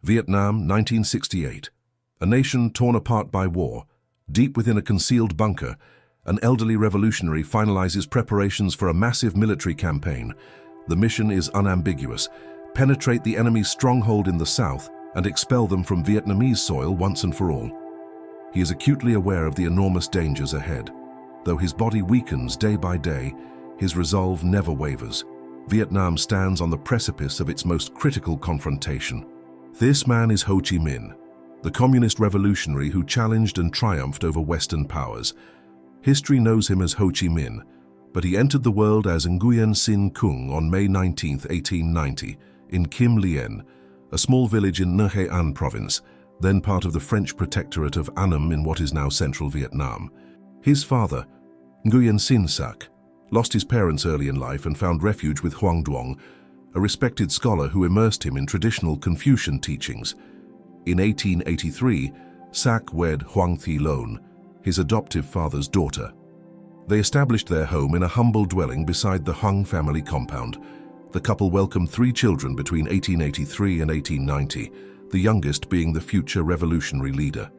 Vietnam, 1968. A nation torn apart by war. Deep within a concealed bunker, an elderly revolutionary finalizes preparations for a massive military campaign. The mission is unambiguous: penetrate the enemy's stronghold in the south and expel them from Vietnamese soil once and for all. He is acutely aware of the enormous dangers ahead. Though his body weakens day by day, his resolve never wavers. Vietnam stands on the precipice of its most critical confrontation. This man is Ho Chi Minh, the communist revolutionary who challenged and triumphed over Western powers. History knows him as Ho Chi Minh, but he entered the world as Nguyen Sin Cung on May 19, 1890, in Kim Lien, a small village in Nha An province, then part of the French protectorate of Annam in what is now central Vietnam. His father, Nguyen Sin Sac, lost his parents early in life and found refuge with Hoang Duong, a respected scholar who immersed him in traditional Confucian teachings. In 1883, Sac wed Hoang Thi Loan, his adoptive father's daughter. They established their home in a humble dwelling beside the Hung family compound. The couple welcomed 3 children between 1883 and 1890, the youngest being the future revolutionary leader.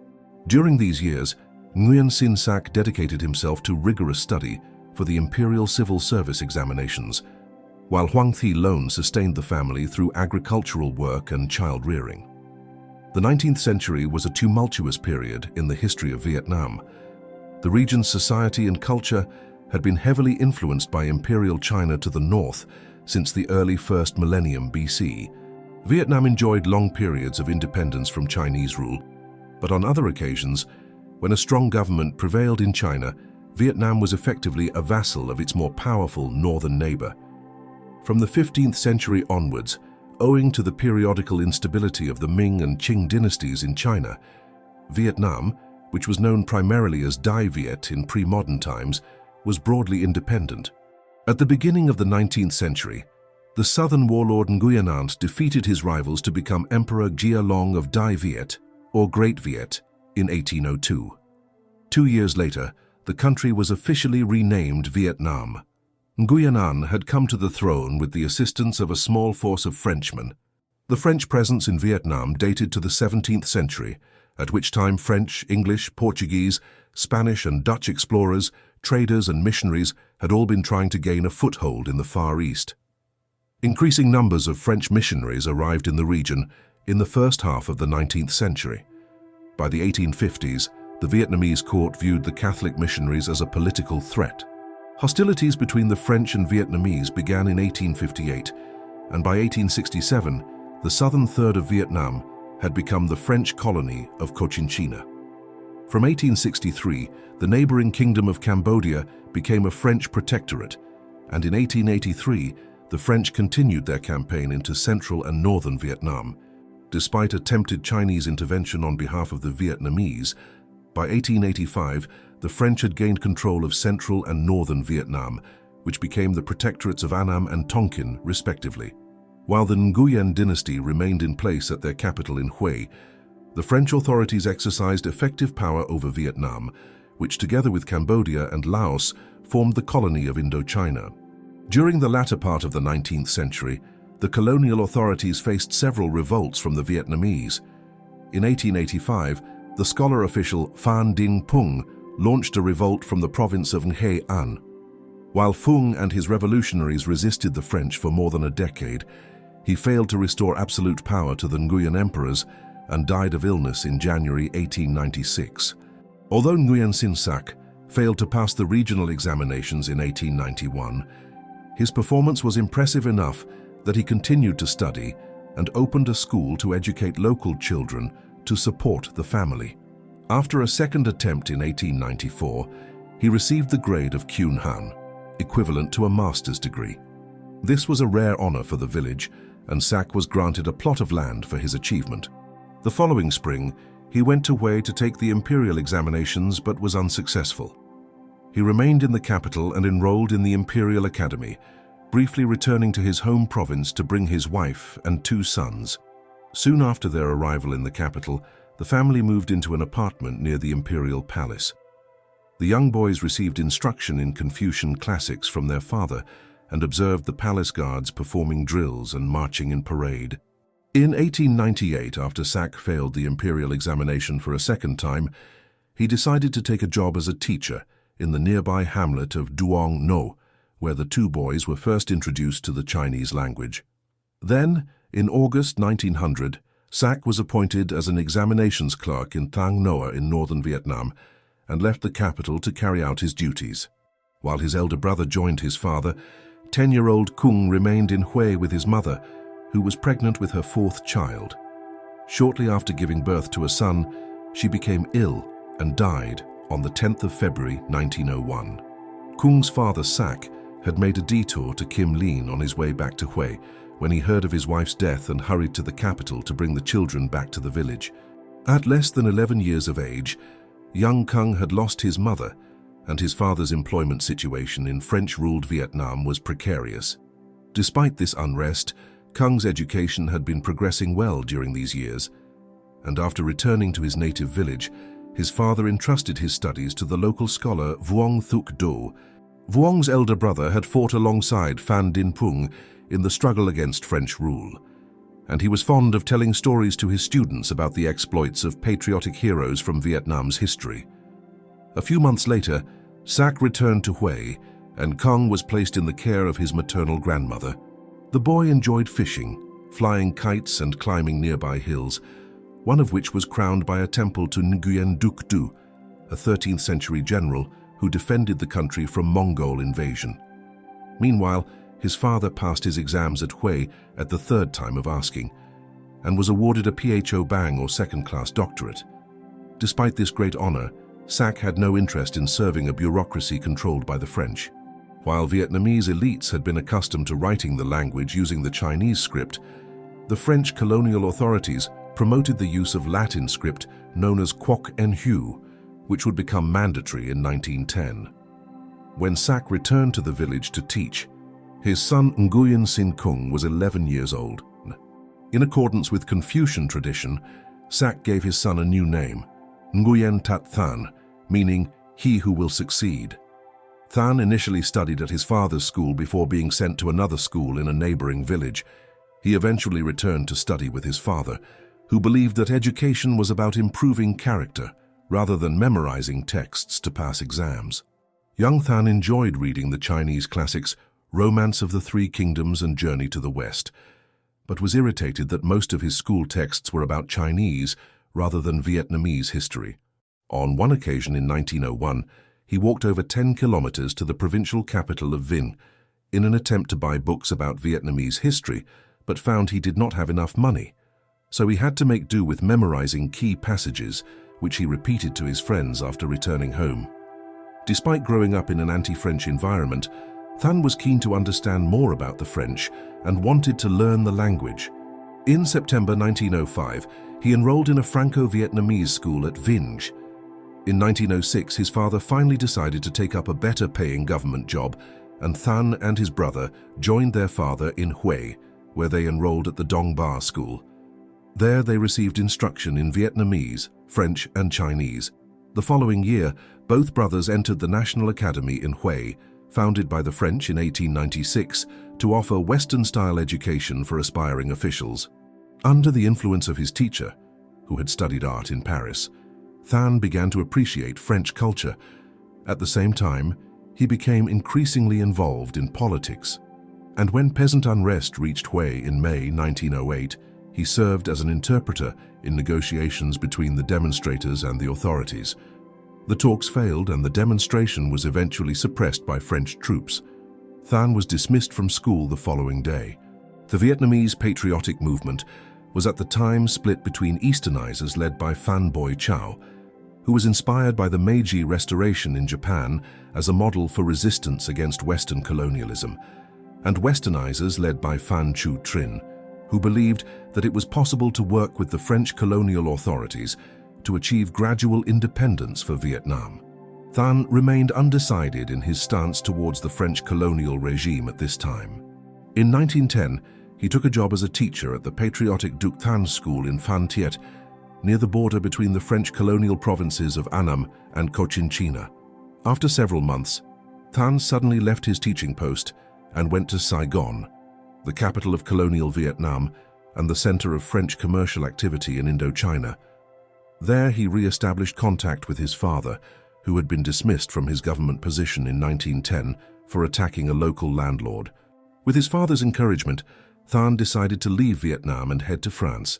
During these years, Nguyen Sin Sac dedicated himself to rigorous study for the Imperial Civil Service examinations, while Hoang Thi Loan sustained the family through agricultural work and child-rearing. The 19th century was a tumultuous period in the history of Vietnam. The region's society and culture had been heavily influenced by Imperial China to the north since the early first millennium BC. Vietnam enjoyed long periods of independence from Chinese rule, but on other occasions, when a strong government prevailed in China, Vietnam was effectively a vassal of its more powerful northern neighbor. From the 15th century onwards, owing to the periodical instability of the Ming and Qing dynasties in China, Vietnam, which was known primarily as Dai Viet in pre-modern times, was broadly independent. At the beginning of the 19th century, the southern warlord Nguyen Ant defeated his rivals to become Emperor Gia Long of Dai Viet, or Great Viet, in 1802. 2 years later, the country was officially renamed Vietnam. Nguyen An had come to the throne with the assistance of a small force of Frenchmen. The French presence in Vietnam dated to the 17th century, at which time French, English, Portuguese, Spanish and Dutch explorers, traders and missionaries had all been trying to gain a foothold in the Far East. Increasing numbers of French missionaries arrived in the region in the first half of the 19th century. By the 1850s, the Vietnamese court viewed the Catholic missionaries as a political threat. Hostilities between the French and Vietnamese began in 1858, and by 1867, the southern third of Vietnam had become the French colony of Cochinchina. From 1863, the neighboring kingdom of Cambodia became a French protectorate, and in 1883, the French continued their campaign into central and northern Vietnam. Despite attempted Chinese intervention on behalf of the Vietnamese, by 1885, the French had gained control of central and northern Vietnam, which became the protectorates of Annam and Tonkin, respectively. While the Nguyen dynasty remained in place at their capital in Hue, the French authorities exercised effective power over Vietnam, which together with Cambodia and Laos formed the colony of Indochina. During the latter part of the 19th century, the colonial authorities faced several revolts from the Vietnamese. In 1885, the scholar official Phan Dinh Phung launched a revolt from the province of Nha An. While Phung and his revolutionaries resisted the French for more than a decade, he failed to restore absolute power to the Nguyen emperors and died of illness in January 1896. Although Nguyen Sin Sac failed to pass the regional examinations in 1891, his performance was impressive enough that he continued to study and opened a school to educate local children to support the family. After a second attempt in 1894, he received the grade of Kyun Han, equivalent to a master's degree. This was a rare honor for the village, and Sac was granted a plot of land for his achievement. The following spring, he went to Hue to take the imperial examinations but was unsuccessful. He remained in the capital and enrolled in the Imperial Academy, briefly returning to his home province to bring his wife and 2 sons. Soon after their arrival in the capital, the family moved into an apartment near the Imperial Palace. The young boys received instruction in Confucian classics from their father and observed the palace guards performing drills and marching in parade. In 1898, after Sack failed the imperial examination for a second time, he decided to take a job as a teacher in the nearby hamlet of Duong No, where the two boys were first introduced to the Chinese language. Then, in August 1900, Sack was appointed as an examinations clerk in Thang Noa in northern Vietnam and left the capital to carry out his duties. While his elder brother joined his father, 10-year-old Kung remained in Hue with his mother, who was pregnant with her fourth child. Shortly after giving birth to a son, she became ill and died on the 10th of February 1901. Kung's father, Sack, had made a detour to Kim Lin on his way back to Hue when he heard of his wife's death and hurried to the capital to bring the children back to the village. At less than 11 years of age, young Kung had lost his mother, and his father's employment situation in French-ruled Vietnam was precarious. Despite this unrest, Kung's education had been progressing well during these years, and after returning to his native village, his father entrusted his studies to the local scholar Vuong Thuc Do. Vuong's elder brother had fought alongside Phan Dinh Phung in the struggle against French rule, and he was fond of telling stories to his students about the exploits of patriotic heroes from Vietnam's history. A few months later, Sack returned to Hue, and Kung was placed in the care of his maternal grandmother. The boy enjoyed fishing, flying kites and climbing nearby hills, one of which was crowned by a temple to Nguyen Duc Du, a 13th century general who defended the country from Mongol invasion. Meanwhile, his father passed his exams at Hue at the third time of asking, and was awarded a PHO Bang or second-class doctorate. Despite this great honor, Sack had no interest in serving a bureaucracy controlled by the French. While Vietnamese elites had been accustomed to writing the language using the Chinese script, the French colonial authorities promoted the use of Latin script known as Quoc En Hu, which would become mandatory in 1910. When Sack returned to the village to teach, his son Nguyen Sin Kung was 11 years old. In accordance with Confucian tradition, Sack gave his son a new name, Nguyen Tat Than, meaning he who will succeed. Than initially studied at his father's school before being sent to another school in a neighboring village. He eventually returned to study with his father, who believed that education was about improving character rather than memorizing texts to pass exams. Young Than enjoyed reading the Chinese classics Romance of the Three Kingdoms and Journey to the West, but was irritated that most of his school texts were about Chinese rather than Vietnamese history. On one occasion in 1901, he walked over 10 kilometers to the provincial capital of Vinh in an attempt to buy books about Vietnamese history, but found he did not have enough money. So he had to make do with memorizing key passages, which he repeated to his friends after returning home. Despite growing up in an anti-French environment, Than was keen to understand more about the French and wanted to learn the language. In September 1905, he enrolled in a Franco-Vietnamese school at Vinge. In 1906, his father finally decided to take up a better-paying government job, and Than and his brother joined their father in Hue, where they enrolled at the Dong Ba School. There they received instruction in Vietnamese, French, and Chinese. The following year, both brothers entered the National Academy in Hue, founded by the French in 1896, to offer Western-style education for aspiring officials. Under the influence of his teacher, who had studied art in Paris, Than began to appreciate French culture. At the same time, he became increasingly involved in politics. And when peasant unrest reached Hue in May 1908, he served as an interpreter in negotiations between the demonstrators and the authorities. The talks failed and the demonstration was eventually suppressed by French troops. Than was dismissed from school the following day. The Vietnamese patriotic movement was at the time split between Easternizers led by Phan Boi Chau, who was inspired by the Meiji Restoration in Japan as a model for resistance against Western colonialism, and Westernizers led by Phan Chu Trinh, who believed that it was possible to work with the French colonial authorities to achieve gradual independence for Vietnam. Than remained undecided in his stance towards the French colonial regime at this time. In 1910, he took a job as a teacher at the patriotic Duc Than School in Phan Thiet, near the border between the French colonial provinces of Annam and Cochinchina. After several months, Than suddenly left his teaching post and went to Saigon, the capital of colonial Vietnam, and the center of French commercial activity in Indochina. There he re-established contact with his father, who had been dismissed from his government position in 1910 for attacking a local landlord. With his father's encouragement, Thanh decided to leave Vietnam and head to France.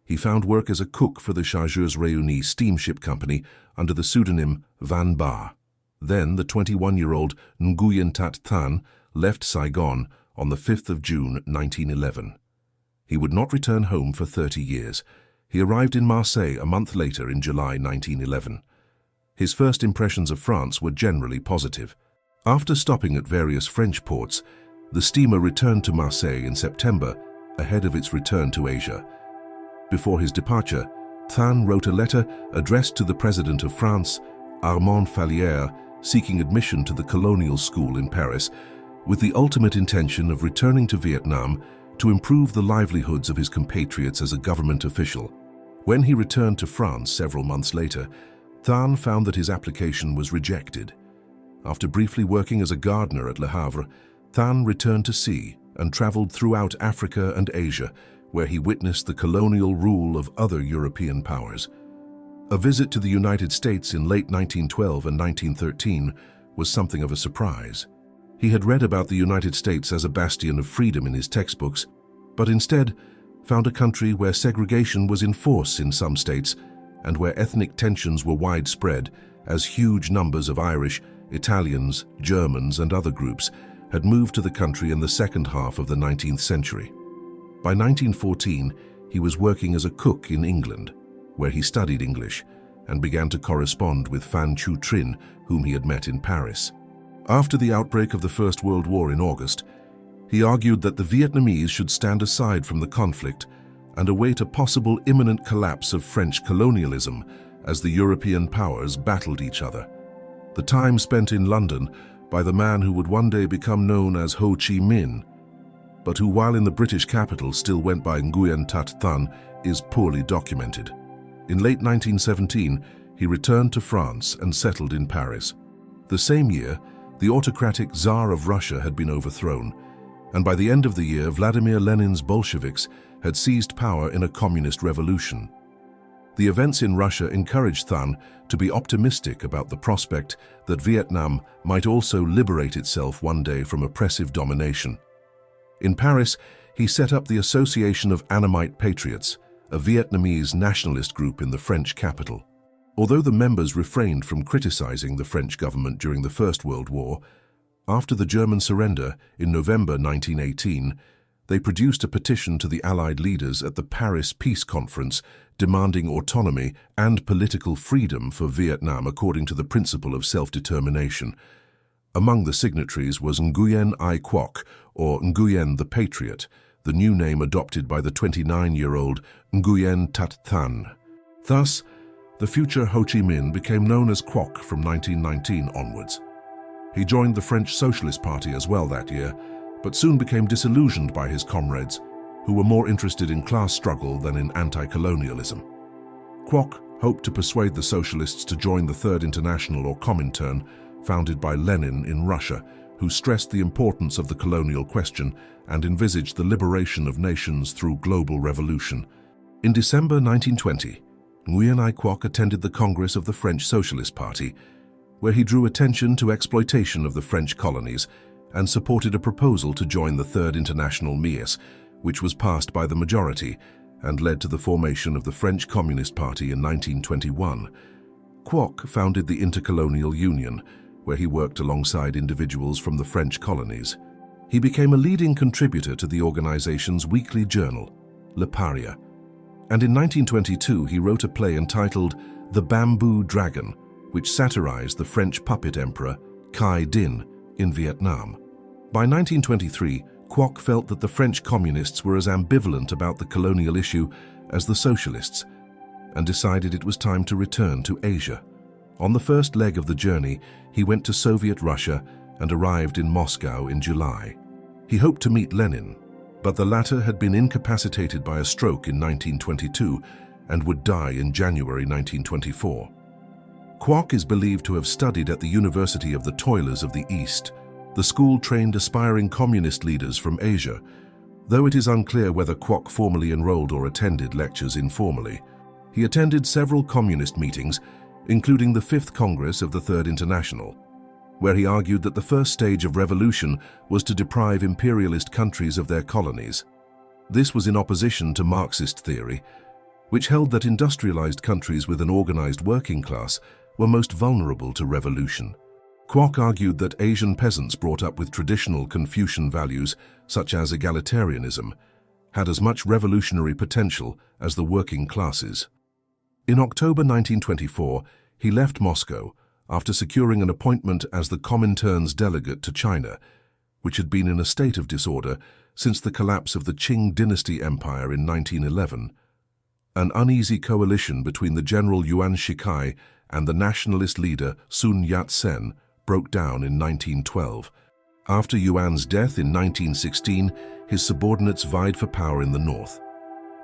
He found work as a cook for the Chargeurs Réunis steamship company under the pseudonym Van Ba. Then the 21-year-old Nguyen Tat Thanh left Saigon on the 5th of June 1911. He would not return home for 30 years. He arrived in Marseille a month later in July 1911. His first impressions of France were generally positive. After stopping at various French ports, the steamer returned to Marseille in September, ahead of its return to Asia. Before his departure, Thanh wrote a letter addressed to the President of France, Armand Fallières, seeking admission to the colonial school in Paris, with the ultimate intention of returning to Vietnam to improve the livelihoods of his compatriots as a government official. When he returned to France several months later, Thanh found that his application was rejected. After briefly working as a gardener at Le Havre, Thanh returned to sea and traveled throughout Africa and Asia, where he witnessed the colonial rule of other European powers. A visit to the United States in late 1912 and 1913 was something of a surprise. He had read about the United States as a bastion of freedom in his textbooks, but instead found a country where segregation was in force in some states and where ethnic tensions were widespread, as huge numbers of Irish, Italians, Germans, and other groups had moved to the country in the second half of the 19th century. By 1914, he was working as a cook in England, where he studied English and began to correspond with Phan Chu Trinh, whom he had met in Paris. After the outbreak of the First World War in August, he argued that the Vietnamese should stand aside from the conflict and await a possible imminent collapse of French colonialism as the European powers battled each other. The time spent in London by the man who would one day become known as Ho Chi Minh, but who while in the British capital still went by Nguyen Tat Thanh, is poorly documented. In late 1917, he returned to France and settled in Paris. The same year, the autocratic Tsar of Russia had been overthrown, and by the end of the year, Vladimir Lenin's Bolsheviks had seized power in a communist revolution. The events in Russia encouraged Thanh to be optimistic about the prospect that Vietnam might also liberate itself one day from oppressive domination. In Paris, he set up the Association of Annamite Patriots, a Vietnamese nationalist group in the French capital. Although the members refrained from criticizing the French government during the First World War, after the German surrender in November 1918, they produced a petition to the Allied leaders at the Paris Peace Conference demanding autonomy and political freedom for Vietnam according to the principle of self-determination. Among the signatories was Nguyen Ai Quoc, or Nguyen the Patriot, the new name adopted by the 29-year-old Nguyen Tat Thanh. Thus, the future Ho Chi Minh became known as Quoc from 1919 onwards. He joined the French Socialist Party as well that year, but soon became disillusioned by his comrades, who were more interested in class struggle than in anti-colonialism. Quoc hoped to persuade the socialists to join the Third International or Comintern, founded by Lenin in Russia, who stressed the importance of the colonial question and envisaged the liberation of nations through global revolution. In December 1920, Nguyen Ai Quoc attended the Congress of the French Socialist Party, where he drew attention to exploitation of the French colonies and supported a proposal to join the Third International MIES, which was passed by the majority and led to the formation of the French Communist Party in 1921. Quoc founded the Intercolonial Union, where he worked alongside individuals from the French colonies. He became a leading contributor to the organization's weekly journal, Le Paria, and in 1922 he wrote a play entitled The Bamboo Dragon, which satirized the French puppet emperor Khai Dinh in Vietnam. By 1923, Quoc felt that the French communists were as ambivalent about the colonial issue as the socialists, and decided it was time to return to Asia. On the first leg of the journey, he went to Soviet Russia and arrived in Moscow in July. He hoped to meet Lenin, but the latter had been incapacitated by a stroke in 1922 and would die in January 1924. Quoc is believed to have studied at the University of the Toilers of the East. The school trained aspiring communist leaders from Asia. Though it is unclear whether Kwok formally enrolled or attended lectures informally, he attended several communist meetings, including the Fifth Congress of the Third International, where he argued that the first stage of revolution was to deprive imperialist countries of their colonies. This was in opposition to Marxist theory, which held that industrialized countries with an organized working class were most vulnerable to revolution. Kwok argued that Asian peasants brought up with traditional Confucian values, such as egalitarianism, had as much revolutionary potential as the working classes. In October 1924, he left Moscow after securing an appointment as the Comintern's delegate to China, which had been in a state of disorder since the collapse of the Qing dynasty empire in 1911. An uneasy coalition between the General Yuan Shikai and the nationalist leader Sun Yat-sen broke down in 1912. After Yuan's death in 1916, his subordinates vied for power in the north,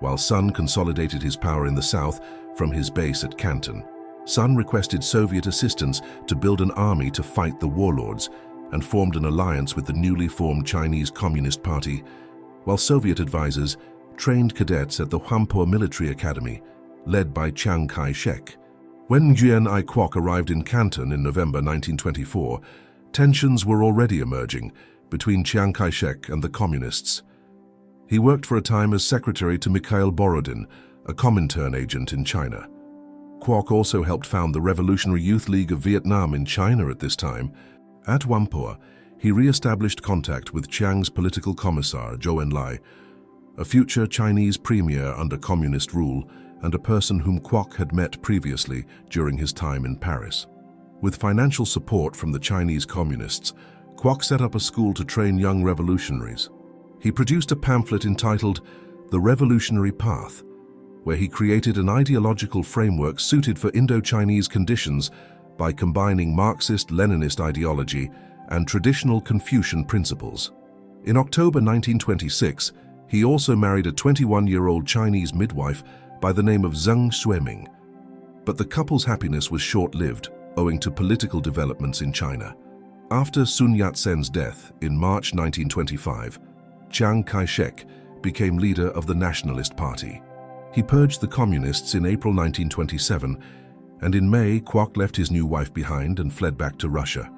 while Sun consolidated his power in the south from his base at Canton. Sun requested Soviet assistance to build an army to fight the warlords and formed an alliance with the newly formed Chinese Communist Party, while Soviet advisors trained cadets at the Whampoa Military Academy, led by Chiang Kai-shek. When Nguyen Ai Kwok arrived in Canton in November 1924, tensions were already emerging between Chiang Kai-shek and the Communists. He worked for a time as secretary to Mikhail Borodin, a Comintern agent in China. Kwok also helped found the Revolutionary Youth League of Vietnam in China at this time. At Whampoa, he re-established contact with Chiang's political commissar, Zhou Enlai, a future Chinese premier under communist rule and a person whom Kwok had met previously during his time in Paris. With financial support from the Chinese communists, Kwok set up a school to train young revolutionaries. He produced a pamphlet entitled The Revolutionary Path, where he created an ideological framework suited for Indo-Chinese conditions by combining Marxist-Leninist ideology and traditional Confucian principles. In October 1926, he also married a 21-year-old Chinese midwife by the name of Zheng Xueming. But the couple's happiness was short-lived, owing to political developments in China. After Sun Yat-sen's death in March 1925, Chiang Kai-shek became leader of the Nationalist Party. He purged the communists in April 1927, and in May, Kwok left his new wife behind and fled back to Russia.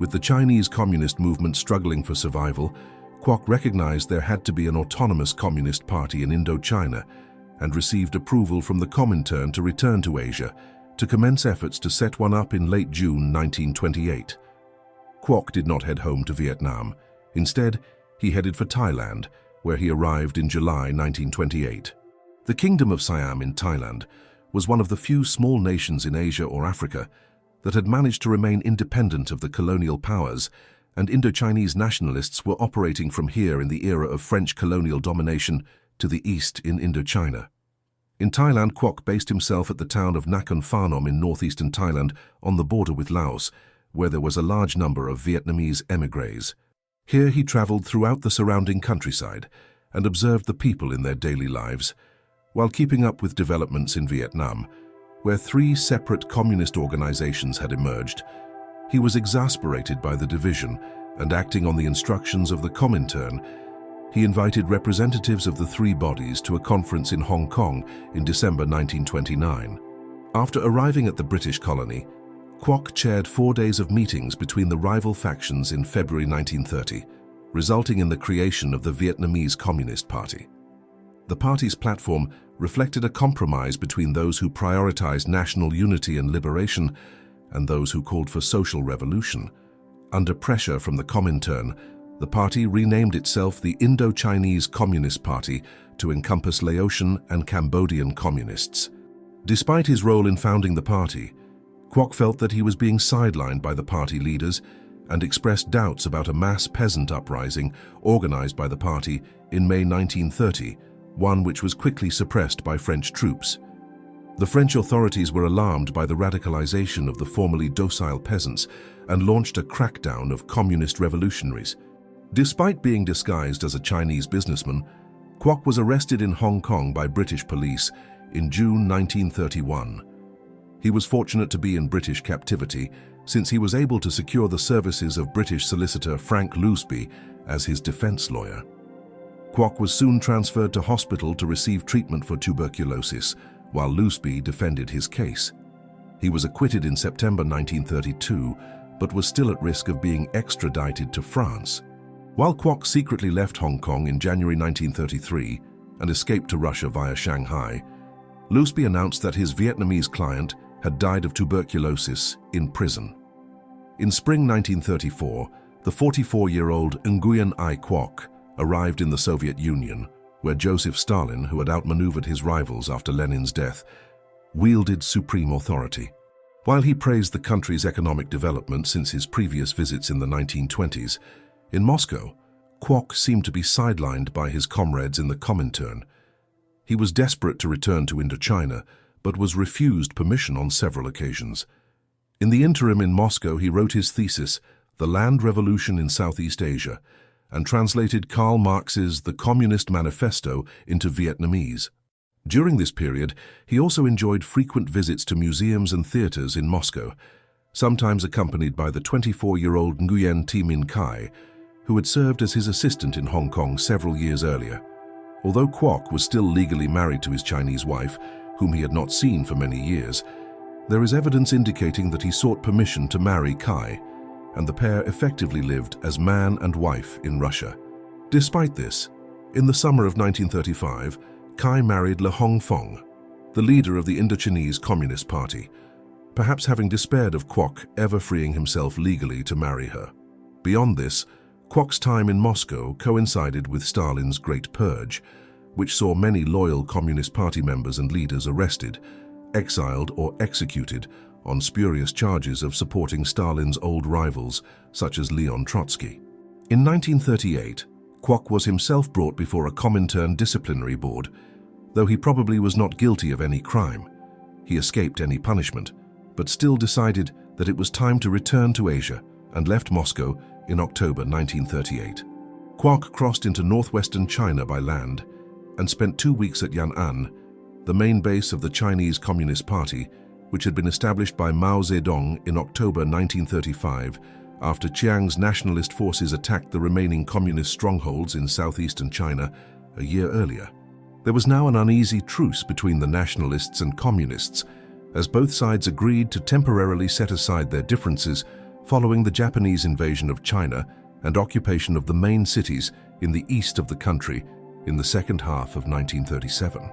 With the Chinese communist movement struggling for survival, Kwok recognized there had to be an autonomous communist party in Indochina and received approval from the Comintern to return to Asia to commence efforts to set one up in late June 1928. Kwok did not head home to Vietnam. Instead, he headed for Thailand, where he arrived in July 1928. The Kingdom of Siam in Thailand was one of the few small nations in Asia or Africa that had managed to remain independent of the colonial powers, and Indochinese nationalists were operating from here in the era of French colonial domination to the east in Indochina. In Thailand, Kwok based himself at the town of Nakhon Phanom in northeastern Thailand on the border with Laos, where there was a large number of Vietnamese émigrés. Here he traveled throughout the surrounding countryside and observed the people in their daily lives, while keeping up with developments in Vietnam, where 3 separate communist organizations had emerged. He was exasperated by the division, and acting on the instructions of the Comintern, he invited representatives of the 3 bodies to a conference in Hong Kong in December 1929. After arriving at the British colony, Kwok chaired 4 days of meetings between the rival factions in February 1930, resulting in the creation of the Vietnamese Communist Party. The party's platform reflected a compromise between those who prioritized national unity and liberation and those who called for social revolution. Under pressure from the Comintern, the party renamed itself the Indo-Chinese Communist Party to encompass Laotian and Cambodian communists. Despite his role in founding the party, Kwok felt that he was being sidelined by the party leaders and expressed doubts about a mass peasant uprising organized by the party in May 1930, one which was quickly suppressed by French troops. The French authorities were alarmed by the radicalization of the formerly docile peasants and launched a crackdown of communist revolutionaries. Despite being disguised as a Chinese businessman, Kwok was arrested in Hong Kong by British police in June 1931. He was fortunate to be in British captivity since he was able to secure the services of British solicitor Frank Loosby as his defense lawyer. Kwok was soon transferred to hospital to receive treatment for tuberculosis, while Lusby defended his case. He was acquitted in September 1932, but was still at risk of being extradited to France. While Kwok secretly left Hong Kong in January 1933 and escaped to Russia via Shanghai, Lusby announced that his Vietnamese client had died of tuberculosis in prison. In spring 1934, the 44-year-old Nguyen Ai Kwok arrived in the Soviet Union, where Joseph Stalin, who had outmaneuvered his rivals after Lenin's death, wielded supreme authority. While he praised the country's economic development since his previous visits in the 1920s, in Moscow, Kwok seemed to be sidelined by his comrades in the Comintern. He was desperate to return to Indochina, but was refused permission on several occasions. In the interim in Moscow, he wrote his thesis, The Land Revolution in Southeast Asia, and translated Karl Marx's The Communist Manifesto into Vietnamese. During this period, he also enjoyed frequent visits to museums and theaters in Moscow, sometimes accompanied by the 24-year-old Nguyen Thi Minh Khai, who had served as his assistant in Hong Kong several years earlier. Although Kwok was still legally married to his Chinese wife, whom he had not seen for many years, there is evidence indicating that he sought permission to marry Khai, and the pair effectively lived as man and wife in Russia. Despite this, in the summer of 1935, Khai married Le Hong Fong, the leader of the Indochinese Communist Party, perhaps having despaired of Kwok ever freeing himself legally to marry her. Beyond this, Kwok's time in Moscow coincided with Stalin's Great Purge, which saw many loyal Communist Party members and leaders arrested, exiled or executed on spurious charges of supporting Stalin's old rivals, such as Leon Trotsky. In 1938, Kwok was himself brought before a Comintern disciplinary board. Though he probably was not guilty of any crime, he escaped any punishment, but still decided that it was time to return to Asia and left Moscow in October 1938. Kwok crossed into northwestern China by land and spent 2 weeks at Yan'an, the main base of the Chinese Communist Party, which had been established by Mao Zedong in October 1935 after Chiang's nationalist forces attacked the remaining communist strongholds in southeastern China a year earlier. There was now an uneasy truce between the nationalists and communists, as both sides agreed to temporarily set aside their differences following the Japanese invasion of China and occupation of the main cities in the east of the country in the second half of 1937.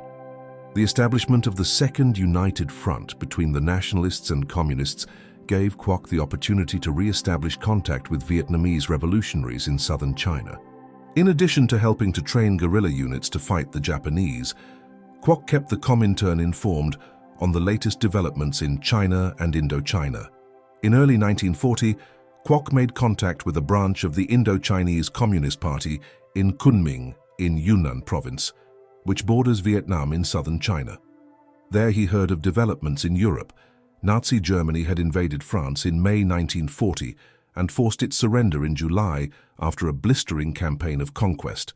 The establishment of the Second United Front between the nationalists and communists gave Kwok the opportunity to re-establish contact with Vietnamese revolutionaries in southern China. In addition to helping to train guerrilla units to fight the Japanese, Kwok kept the Comintern informed on the latest developments in China and Indochina. In early 1940, Kwok made contact with a branch of the Indo-Chinese Communist Party in Kunming in Yunnan province, which borders Vietnam in southern China. There he heard of developments in Europe. Nazi Germany had invaded France in May 1940 and forced its surrender in July after a blistering campaign of conquest.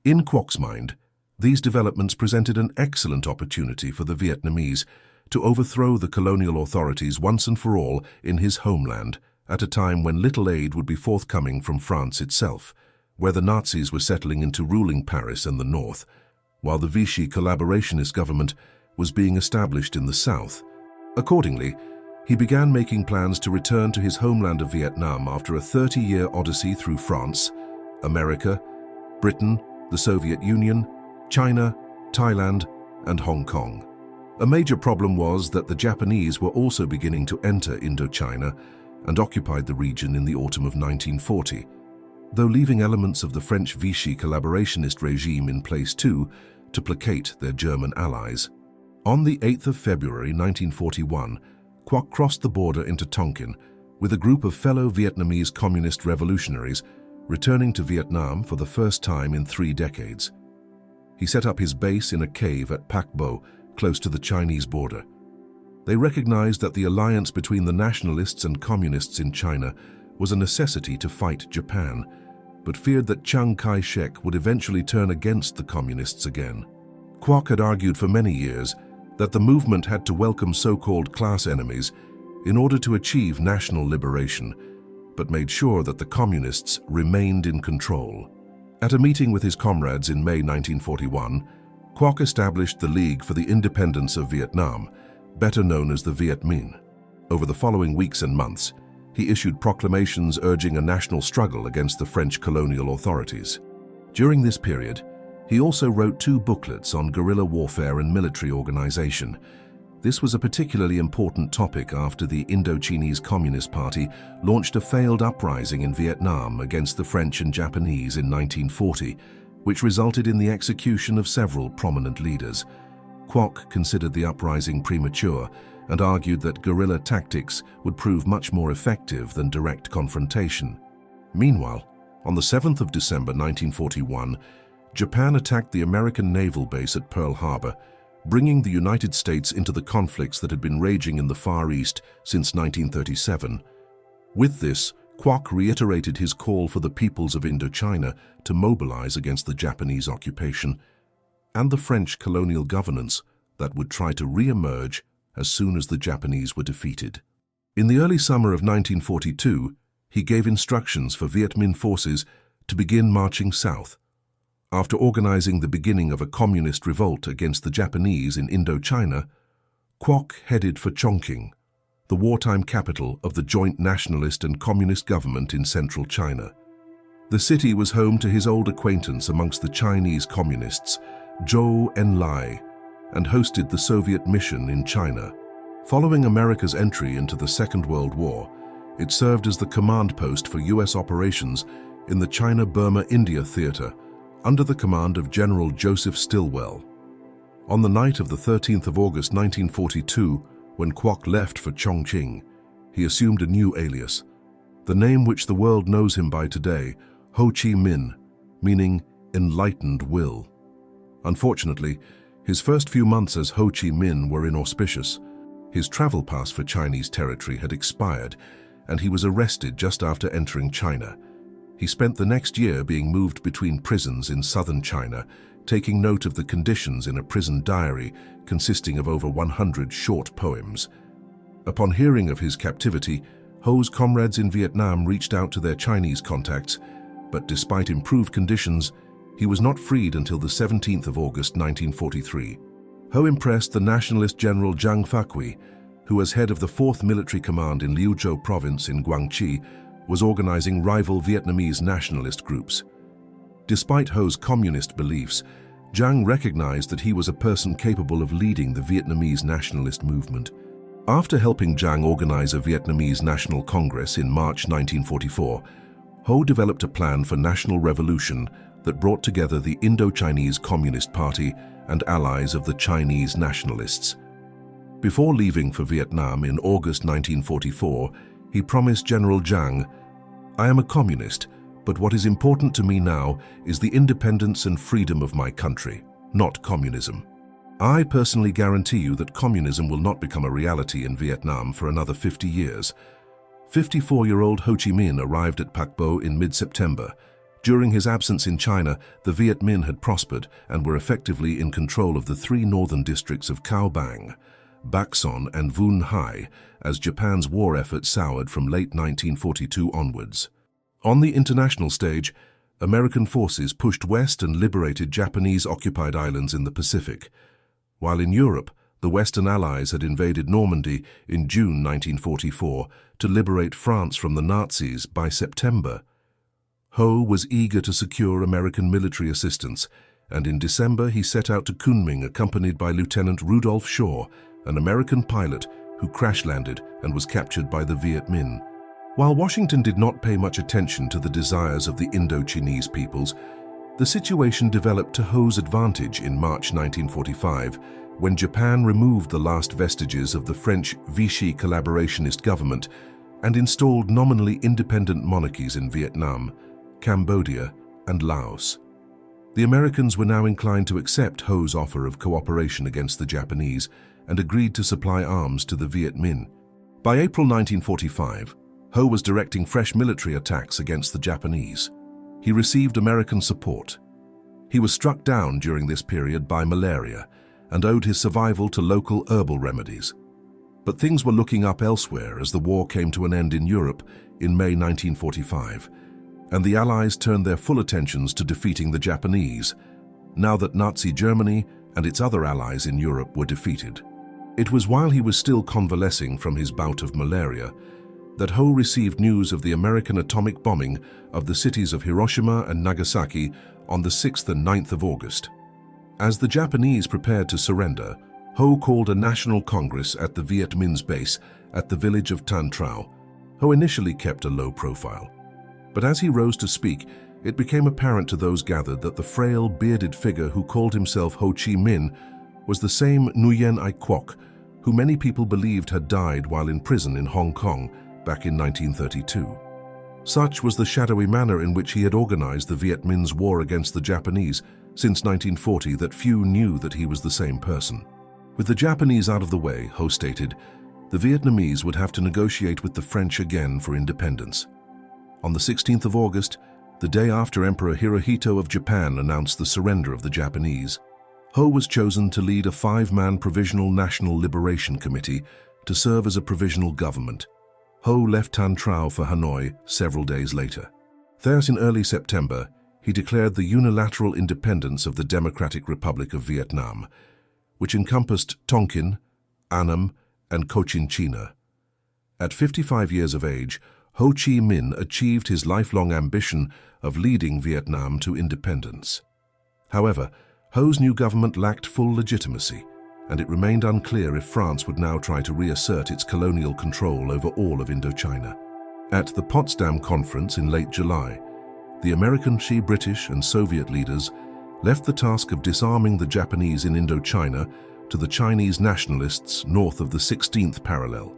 In Kwok's mind, these developments presented an excellent opportunity for the Vietnamese to overthrow the colonial authorities once and for all in his homeland, at a time when little aid would be forthcoming from France itself, where the Nazis were settling into ruling Paris and the north, while the Vichy collaborationist government was being established in the south. Accordingly, he began making plans to return to his homeland of Vietnam after a 30-year odyssey through France, America, Britain, the Soviet Union, China, Thailand, and Hong Kong. A major problem was that the Japanese were also beginning to enter Indochina and occupied the region in the autumn of 1940, though leaving elements of the French Vichy collaborationist regime in place too to placate their German allies. On the 8th of February 1941, Kwok crossed the border into Tonkin with a group of fellow Vietnamese communist revolutionaries returning to Vietnam for the first time in 3 decades. He set up his base in a cave at Pac Bo, close to the Chinese border. They recognized that the alliance between the nationalists and communists in China was a necessity to fight Japan, but feared that Chiang Kai-shek would eventually turn against the communists again. Kwok had argued for many years that the movement had to welcome so-called class enemies in order to achieve national liberation, but made sure that the communists remained in control. At a meeting with his comrades in May 1941, Quoc established the League for the Independence of Vietnam, better known as the Viet Minh. Over the following weeks and months, he issued proclamations urging a national struggle against the French colonial authorities. During this period, he also wrote 2 booklets on guerrilla warfare and military organization. This was a particularly important topic after the Indo-Chinese Communist Party launched a failed uprising in Vietnam against the French and Japanese in 1940, which resulted in the execution of several prominent leaders. Quoc considered the uprising premature and argued that guerrilla tactics would prove much more effective than direct confrontation. Meanwhile, on the 7th of December 1941, Japan attacked the American naval base at Pearl Harbor, bringing the United States into the conflicts that had been raging in the Far East since 1937. With this, Quoc reiterated his call for the peoples of Indochina to mobilize against the Japanese occupation and the French colonial governance that would try to re-emerge as soon as the Japanese were defeated. In the early summer of 1942, he gave instructions for Viet Minh forces to begin marching south. After organizing the beginning of a communist revolt against the Japanese in Indochina, Quoc headed for Chongqing, the wartime capital of the joint nationalist and communist government in central China. The city was home to his old acquaintance amongst the Chinese communists, Zhou Enlai, and hosted the Soviet mission in China. Following America's entry into the Second World War, it served as the command post for U.S. operations in the China-Burma-India theater under the command of General Joseph Stilwell. On the night of the 13th of August 1942, when Quoc left for Chongqing, he assumed a new alias, the name which the world knows him by today, Ho Chi Minh, meaning enlightened will. Unfortunately, his first few months as Ho Chi Minh were inauspicious. His travel pass for Chinese territory had expired, and he was arrested just after entering China. He spent the next year being moved between prisons in southern China, taking note of the conditions in a prison diary consisting of over 100 short poems. Upon hearing of his captivity, Ho's comrades in Vietnam reached out to their Chinese contacts, but despite improved conditions, he was not freed until the 17th of August 1943. Ho impressed the nationalist General Zhang Faqui, who as head of the 4th Military Command in Liuzhou Province in Guangxi, was organizing rival Vietnamese nationalist groups. Despite Ho's communist beliefs, Zhang recognized that he was a person capable of leading the Vietnamese nationalist movement. After helping Zhang organize a Vietnamese National Congress in March 1944, Ho developed a plan for national revolution that brought together the Indo-Chinese Communist Party and allies of the Chinese nationalists. Before leaving for Vietnam in August 1944, he promised General Zhang, "I am a communist, but what is important to me now is the independence and freedom of my country, not communism. I personally guarantee you that communism will not become a reality in Vietnam for another 50 years. 54-year-old Ho Chi Minh arrived at Pac Bo in mid-September. During his absence in China, the Viet Minh had prospered and were effectively in control of the 3 northern districts of Cao Bang, Bac Son and Vun Hai, as Japan's war effort soured from late 1942 onwards. On the international stage, American forces pushed west and liberated Japanese-occupied islands in the Pacific, while in Europe, the Western Allies had invaded Normandy in June 1944 to liberate France from the Nazis by September. Ho was eager to secure American military assistance, and in December he set out to Kunming accompanied by Lieutenant Rudolph Shaw, an American pilot who crash-landed and was captured by the Viet Minh. While Washington did not pay much attention to the desires of the Indo-Chinese peoples, the situation developed to Ho's advantage in March 1945, when Japan removed the last vestiges of the French Vichy collaborationist government and installed nominally independent monarchies in Vietnam, Cambodia, and Laos. The Americans were now inclined to accept Ho's offer of cooperation against the Japanese and agreed to supply arms to the Viet Minh. By April 1945, Ho was directing fresh military attacks against the Japanese. He received American support. He was struck down during this period by malaria and owed his survival to local herbal remedies. But things were looking up elsewhere as the war came to an end in Europe in May 1945, and the Allies turned their full attentions to defeating the Japanese, now that Nazi Germany and its other allies in Europe were defeated. It was while he was still convalescing from his bout of malaria that Ho received news of the American atomic bombing of the cities of Hiroshima and Nagasaki on the 6th and 9th of August. As the Japanese prepared to surrender, Ho called a national congress at the Viet Minh's base at the village of Tan Trao. Ho initially kept a low profile, but as he rose to speak, it became apparent to those gathered that the frail, bearded figure who called himself Ho Chi Minh was the same Nguyen Ai Quoc who many people believed had died while in prison in Hong Kong back in 1932. Such was the shadowy manner in which he had organized the Viet Minh's war against the Japanese since 1940 that few knew that he was the same person. With the Japanese out of the way, Ho stated, the Vietnamese would have to negotiate with the French again for independence. On the 16th of August, the day after Emperor Hirohito of Japan announced the surrender of the Japanese, Ho was chosen to lead a 5-man Provisional National Liberation Committee to serve as a provisional government. Ho left Tan Trao for Hanoi several days later. Thus, in early September, he declared the unilateral independence of the Democratic Republic of Vietnam, which encompassed Tonkin, Annam, and Cochinchina. At 55 years of age, Ho Chi Minh achieved his lifelong ambition of leading Vietnam to independence. However, Ho's new government lacked full legitimacy, and it remained unclear if France would now try to reassert its colonial control over all of Indochina. At the Potsdam Conference in late July, the American, British, and Soviet leaders left the task of disarming the Japanese in Indochina to the Chinese nationalists north of the 16th parallel,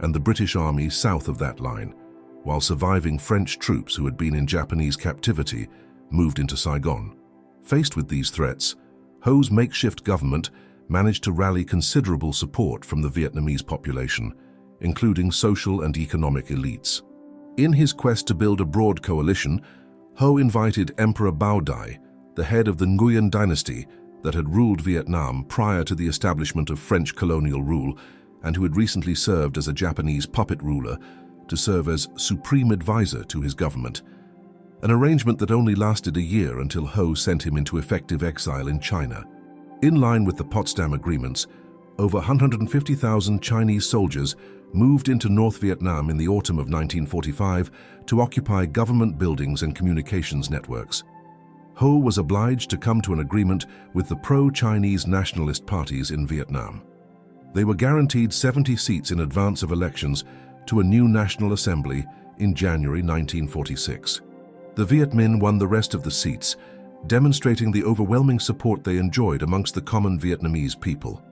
and the British Army south of that line, while surviving French troops who had been in Japanese captivity moved into Saigon. Faced with these threats, Ho's makeshift government managed to rally considerable support from the Vietnamese population, including social and economic elites. In his quest to build a broad coalition, Ho invited Emperor Bao Dai, the head of the Nguyen dynasty that had ruled Vietnam prior to the establishment of French colonial rule and who had recently served as a Japanese puppet ruler, to serve as supreme advisor to his government, an arrangement that only lasted a year until Ho sent him into effective exile in China. In line with the Potsdam Agreements, over 150,000 Chinese soldiers moved into North Vietnam in the autumn of 1945 to occupy government buildings and communications networks. Ho was obliged to come to an agreement with the pro-Chinese nationalist parties in Vietnam. They were guaranteed 70 seats in advance of elections to a new National Assembly in January 1946. The Viet Minh won the rest of the seats, demonstrating the overwhelming support they enjoyed amongst the common Vietnamese people.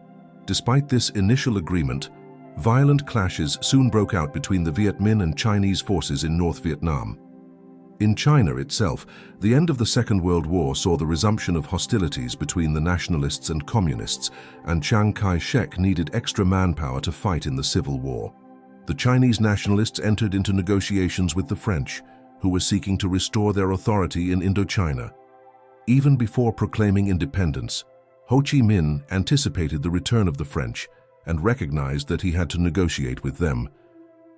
Despite this initial agreement, violent clashes soon broke out between the Viet Minh and Chinese forces in North Vietnam. In China itself, the end of the Second World War saw the resumption of hostilities between the nationalists and communists, and Chiang Kai-shek needed extra manpower to fight in the Civil War. The Chinese nationalists entered into negotiations with the French, who were seeking to restore their authority in Indochina. Even before proclaiming independence, Ho Chi Minh anticipated the return of the French and recognized that he had to negotiate with them.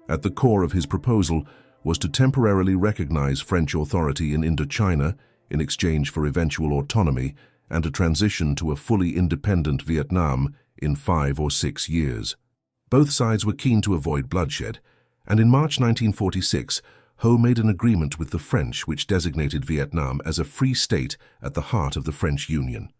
At the core of his proposal was to temporarily recognize French authority in Indochina in exchange for eventual autonomy and a transition to a fully independent Vietnam in 5 or 6 years. Both sides were keen to avoid bloodshed, and in March 1946, Ho made an agreement with the French which designated Vietnam as a free state at the heart of the French Union.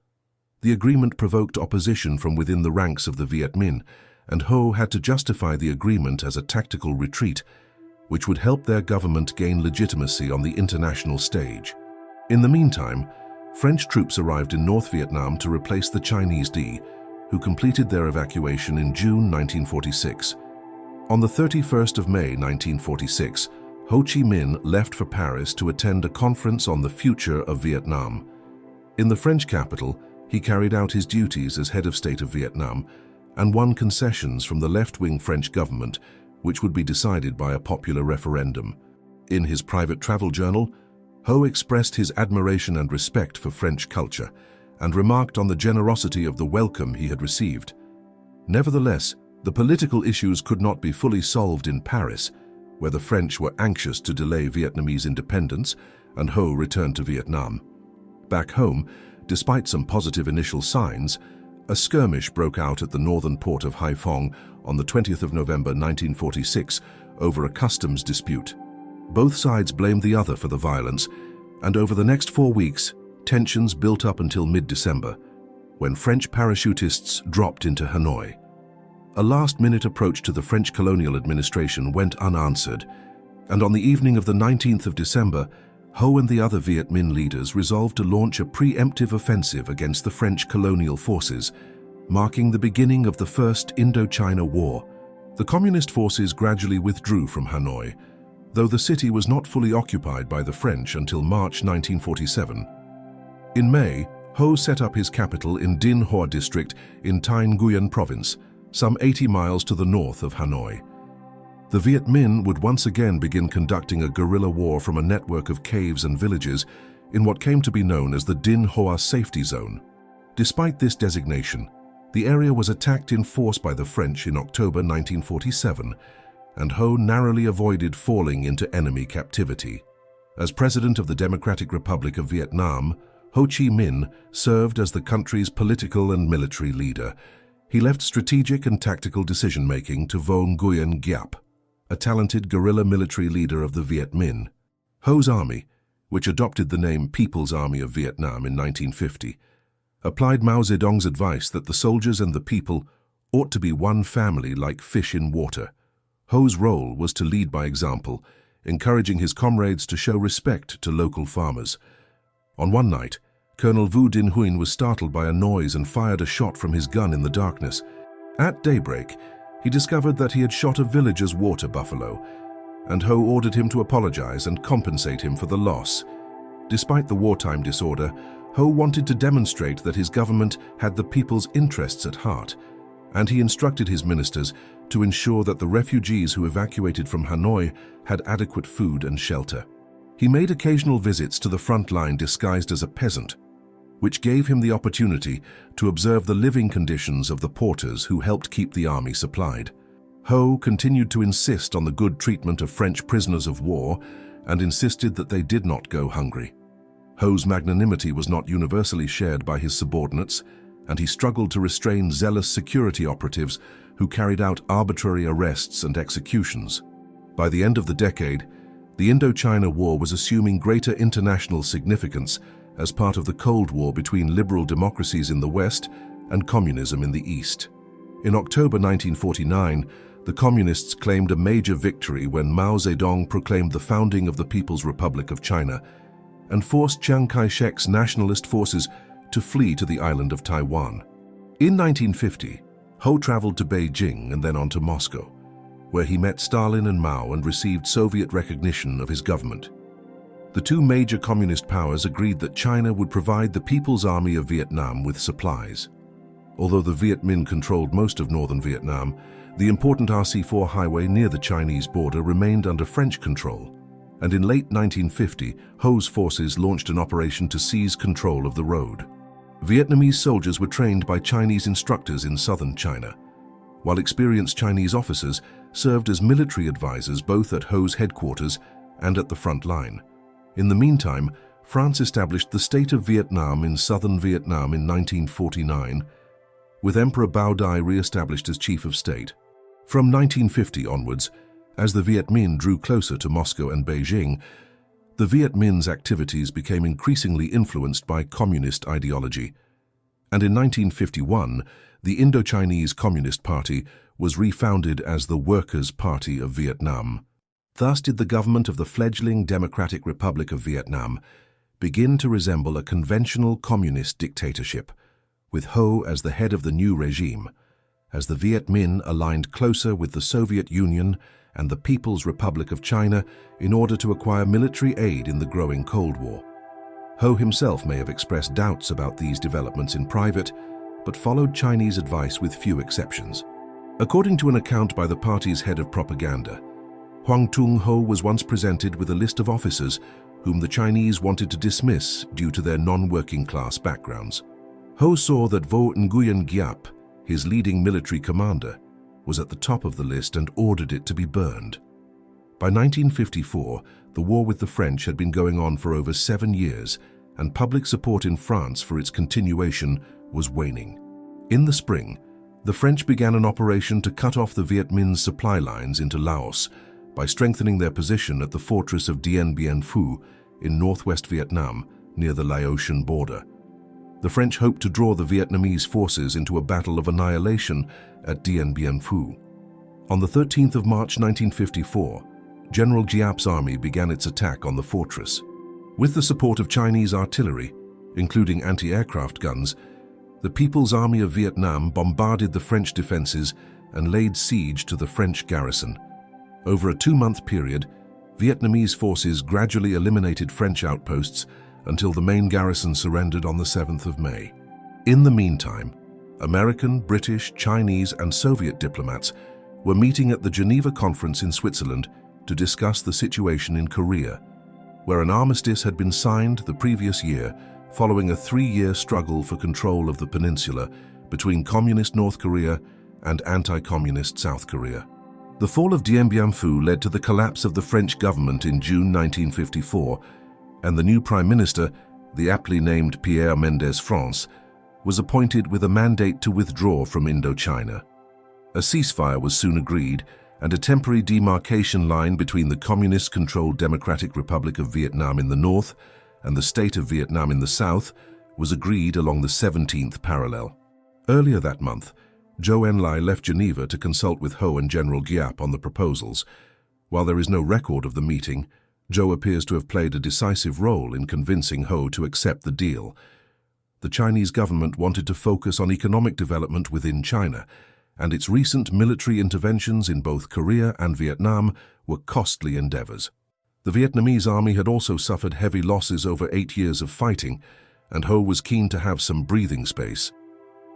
The agreement provoked opposition from within the ranks of the Viet Minh, and Ho had to justify the agreement as a tactical retreat, which would help their government gain legitimacy on the international stage. In the meantime, French troops arrived in North Vietnam to replace the Chinese D, who completed their evacuation in June 1946. On the 31st of May 1946, Ho Chi Minh left for Paris to attend a conference on the future of Vietnam. In the French capital, he carried out his duties as head of state of Vietnam and won concessions from the left-wing French government, which would be decided by a popular referendum. In his private travel journal, Ho expressed his admiration and respect for French culture and remarked on the generosity of the welcome he had received. Nevertheless, the political issues could not be fully solved in Paris, where the French were anxious to delay Vietnamese independence, and Ho returned to Vietnam. Back home, despite some positive initial signs, a skirmish broke out at the northern port of Haiphong on the 20th of November 1946 over a customs dispute. Both sides blamed the other for the violence, and over the next 4 weeks, tensions built up until mid-December, when French parachutists dropped into Hanoi. A last-minute approach to the French colonial administration went unanswered, and on the evening of the 19th of December, Ho and the other Viet Minh leaders resolved to launch a preemptive offensive against the French colonial forces, marking the beginning of the First Indochina War. The communist forces gradually withdrew from Hanoi, though the city was not fully occupied by the French until March 1947. In May, Ho set up his capital in Dinh Hoa district in Thanh Nguyen province, some 80 miles to the north of Hanoi. The Viet Minh would once again begin conducting a guerrilla war from a network of caves and villages in what came to be known as the Dinh Hoa Safety Zone. Despite this designation, the area was attacked in force by the French in October 1947, and Ho narrowly avoided falling into enemy captivity. As President of the Democratic Republic of Vietnam, Ho Chi Minh served as the country's political and military leader. He left strategic and tactical decision-making to Vo Nguyen Giap, a talented guerrilla military leader of the Viet Minh. Ho's army, which adopted the name People's Army of Vietnam in 1950, applied Mao Zedong's advice that the soldiers and the people ought to be one family like fish in water. Ho's role was to lead by example, encouraging his comrades to show respect to local farmers. On one night, Colonel Vu Dinh Huyen was startled by a noise and fired a shot from his gun in the darkness. At daybreak, he discovered that he had shot a villager's water buffalo, and Ho ordered him to apologize and compensate him for the loss. Despite the wartime disorder, Ho wanted to demonstrate that his government had the people's interests at heart, and he instructed his ministers to ensure that the refugees who evacuated from Hanoi had adequate food and shelter. He made occasional visits to the front line disguised as a peasant, which gave him the opportunity to observe the living conditions of the porters who helped keep the army supplied. Ho continued to insist on the good treatment of French prisoners of war and insisted that they did not go hungry. Ho's magnanimity was not universally shared by his subordinates, and he struggled to restrain zealous security operatives who carried out arbitrary arrests and executions. By the end of the decade, the Indochina War was assuming greater international significance as part of the Cold War between liberal democracies in the West and communism in the East. In October 1949, the Communists claimed a major victory when Mao Zedong proclaimed the founding of the People's Republic of China and forced Chiang Kai-shek's nationalist forces to flee to the island of Taiwan. In 1950, Ho traveled to Beijing and then on to Moscow, where he met Stalin and Mao and received Soviet recognition of his government. The two major communist powers agreed that China would provide the People's Army of Vietnam with supplies. Although the Viet Minh controlled most of northern Vietnam, the important RC4 highway near the Chinese border remained under French control, and in late 1950, Ho's forces launched an operation to seize control of the road. Vietnamese soldiers were trained by Chinese instructors in southern China, while experienced Chinese officers served as military advisors both at Ho's headquarters and at the front line. In the meantime, France established the State of Vietnam in southern Vietnam in 1949, with Emperor Bao Dai re-established as chief of state. From 1950 onwards, as the Viet Minh drew closer to Moscow and Beijing, the Viet Minh's activities became increasingly influenced by communist ideology, and in 1951, the Indochinese Communist Party was refounded as the Workers' Party of Vietnam. Thus did the government of the fledgling Democratic Republic of Vietnam begin to resemble a conventional communist dictatorship, with Ho as the head of the new regime, as the Viet Minh aligned closer with the Soviet Union and the People's Republic of China in order to acquire military aid in the growing Cold War. Ho himself may have expressed doubts about these developments in private, but followed Chinese advice with few exceptions. According to an account by the party's head of propaganda, Hoang Tung Ho was once presented with a list of officers whom the Chinese wanted to dismiss due to their non-working class backgrounds. Ho saw that Vo Nguyen Giap, his leading military commander, was at the top of the list and ordered it to be burned. By 1954, the war with the French had been going on for over 7 years, and public support in France for its continuation was waning. In the spring, the French began an operation to cut off the Viet Minh's supply lines into Laos by strengthening their position at the fortress of Dien Bien Phu in northwest Vietnam, near the Laotian border. The French hoped to draw the Vietnamese forces into a battle of annihilation at Dien Bien Phu. On the 13th of March 1954, General Giap's army began its attack on the fortress. With the support of Chinese artillery, including anti-aircraft guns, the People's Army of Vietnam bombarded the French defenses and laid siege to the French garrison. Over a 2-month period, Vietnamese forces gradually eliminated French outposts until the main garrison surrendered on the 7th of May. In the meantime, American, British, Chinese, and Soviet diplomats were meeting at the Geneva Conference in Switzerland to discuss the situation in Korea, where an armistice had been signed the previous year following a 3-year struggle for control of the peninsula between Communist North Korea and anti-Communist South Korea. The fall of Dien Bien Phu led to the collapse of the French government in June 1954, and the new Prime Minister, the aptly named Pierre Mendès France, was appointed with a mandate to withdraw from Indochina. A ceasefire was soon agreed, and a temporary demarcation line between the communist-controlled Democratic Republic of Vietnam in the north and the State of Vietnam in the south was agreed along the 17th parallel. Earlier that month, Zhou Enlai left Geneva to consult with Ho and General Giap on the proposals. While there is no record of the meeting, Zhou appears to have played a decisive role in convincing Ho to accept the deal. The Chinese government wanted to focus on economic development within China, and its recent military interventions in both Korea and Vietnam were costly endeavors. The Vietnamese army had also suffered heavy losses over 8 years of fighting, and Ho was keen to have some breathing space.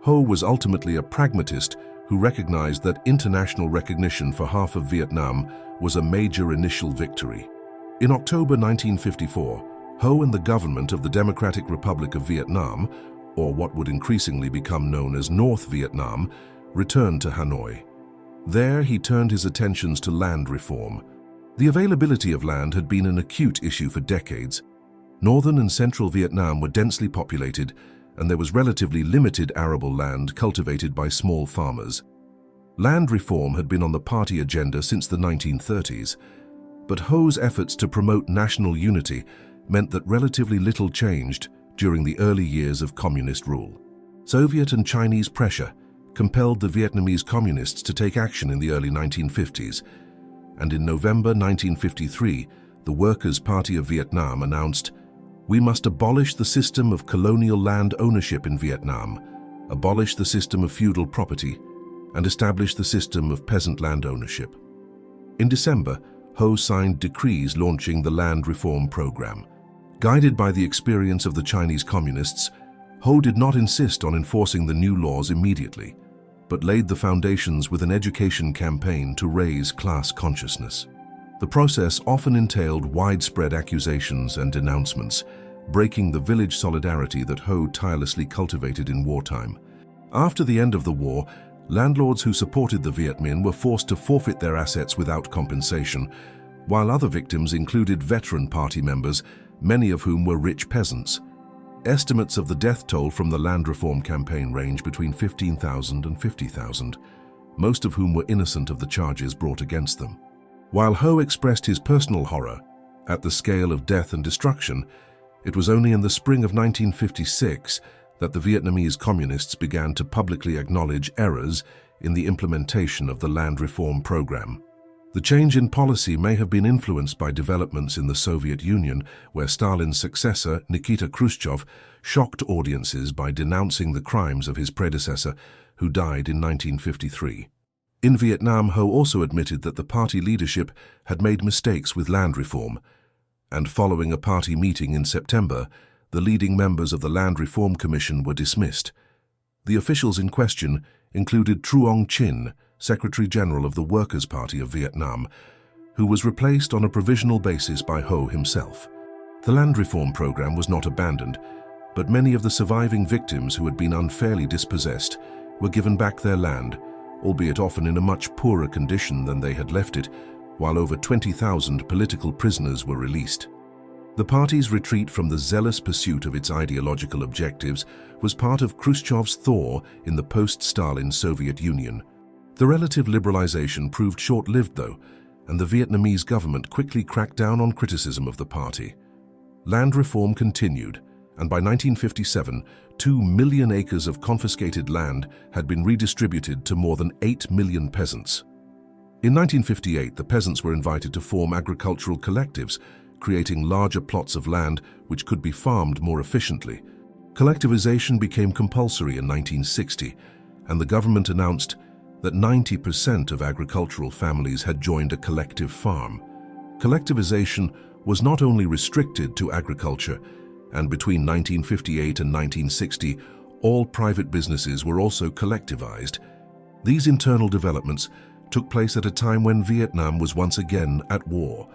Ho was ultimately a pragmatist who recognized that international recognition for half of Vietnam was a major initial victory. In October 1954, Ho and the government of the Democratic Republic of Vietnam, or what would increasingly become known as North Vietnam, returned to Hanoi. There he turned his attentions to land reform. The availability of land had been an acute issue for decades. Northern and central Vietnam were densely populated, and there was relatively limited arable land cultivated by small farmers. Land reform had been on the party agenda since the 1930s, but Ho's efforts to promote national unity meant that relatively little changed during the early years of communist rule. Soviet and Chinese pressure compelled the Vietnamese communists to take action in the early 1950s, and in November 1953, the Workers' Party of Vietnam announced, "We must abolish the system of colonial land ownership in Vietnam, abolish the system of feudal property, and establish the system of peasant land ownership." In December, Ho signed decrees launching the land reform program. Guided by the experience of the Chinese communists, Ho did not insist on enforcing the new laws immediately, but laid the foundations with an education campaign to raise class consciousness. The process often entailed widespread accusations and denouncements, breaking the village solidarity that Ho tirelessly cultivated in wartime. After the end of the war, landlords who supported the Viet Minh were forced to forfeit their assets without compensation, while other victims included veteran party members, many of whom were rich peasants. Estimates of the death toll from the land reform campaign range between 15,000 and 50,000, most of whom were innocent of the charges brought against them. While Ho expressed his personal horror at the scale of death and destruction, it was only in the spring of 1956 that the Vietnamese communists began to publicly acknowledge errors in the implementation of the land reform program. The change in policy may have been influenced by developments in the Soviet Union, where Stalin's successor, Nikita Khrushchev, shocked audiences by denouncing the crimes of his predecessor, who died in 1953. In Vietnam, Ho also admitted that the party leadership had made mistakes with land reform, and following a party meeting in September, the leading members of the Land Reform Commission were dismissed. The officials in question included Truong Chin, Secretary General of the Workers' Party of Vietnam, who was replaced on a provisional basis by Ho himself. The land reform program was not abandoned, but many of the surviving victims who had been unfairly dispossessed were given back their land, albeit often in a much poorer condition than they had left it, while over 20,000 political prisoners were released. The party's retreat from the zealous pursuit of its ideological objectives was part of Khrushchev's thaw in the post-Stalin Soviet Union. The relative liberalization proved short-lived, though, and the Vietnamese government quickly cracked down on criticism of the party. Land reform continued, and by 1957, 2 million acres of confiscated land had been redistributed to more than 8 million peasants. In 1958, the peasants were invited to form agricultural collectives, creating larger plots of land which could be farmed more efficiently. Collectivization became compulsory in 1960, and the government announced that 90% of agricultural families had joined a collective farm. Collectivization was not only restricted to agriculture, and between 1958 and 1960, all private businesses were also collectivized. These internal developments took place at a time when Vietnam was once again at war.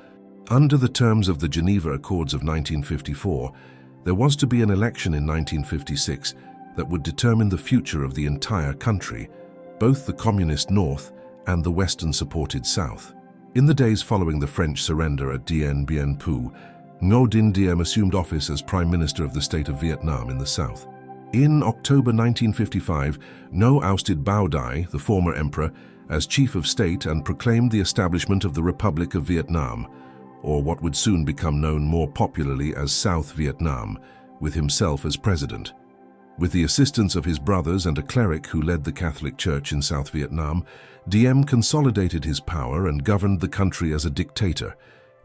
Under the terms of the Geneva Accords of 1954, there was to be an election in 1956 that would determine the future of the entire country, both the communist North and the Western-supported South. In the days following the French surrender at Dien Bien Phu, Ngo Dinh Diem assumed office as Prime Minister of the state of Vietnam in the South. In October 1955, Ngo ousted Bao Dai, the former emperor, as Chief of State and proclaimed the establishment of the Republic of Vietnam, or what would soon become known more popularly as South Vietnam, with himself as president. With the assistance of his brothers and a cleric who led the Catholic Church in South Vietnam, Diem consolidated his power and governed the country as a dictator,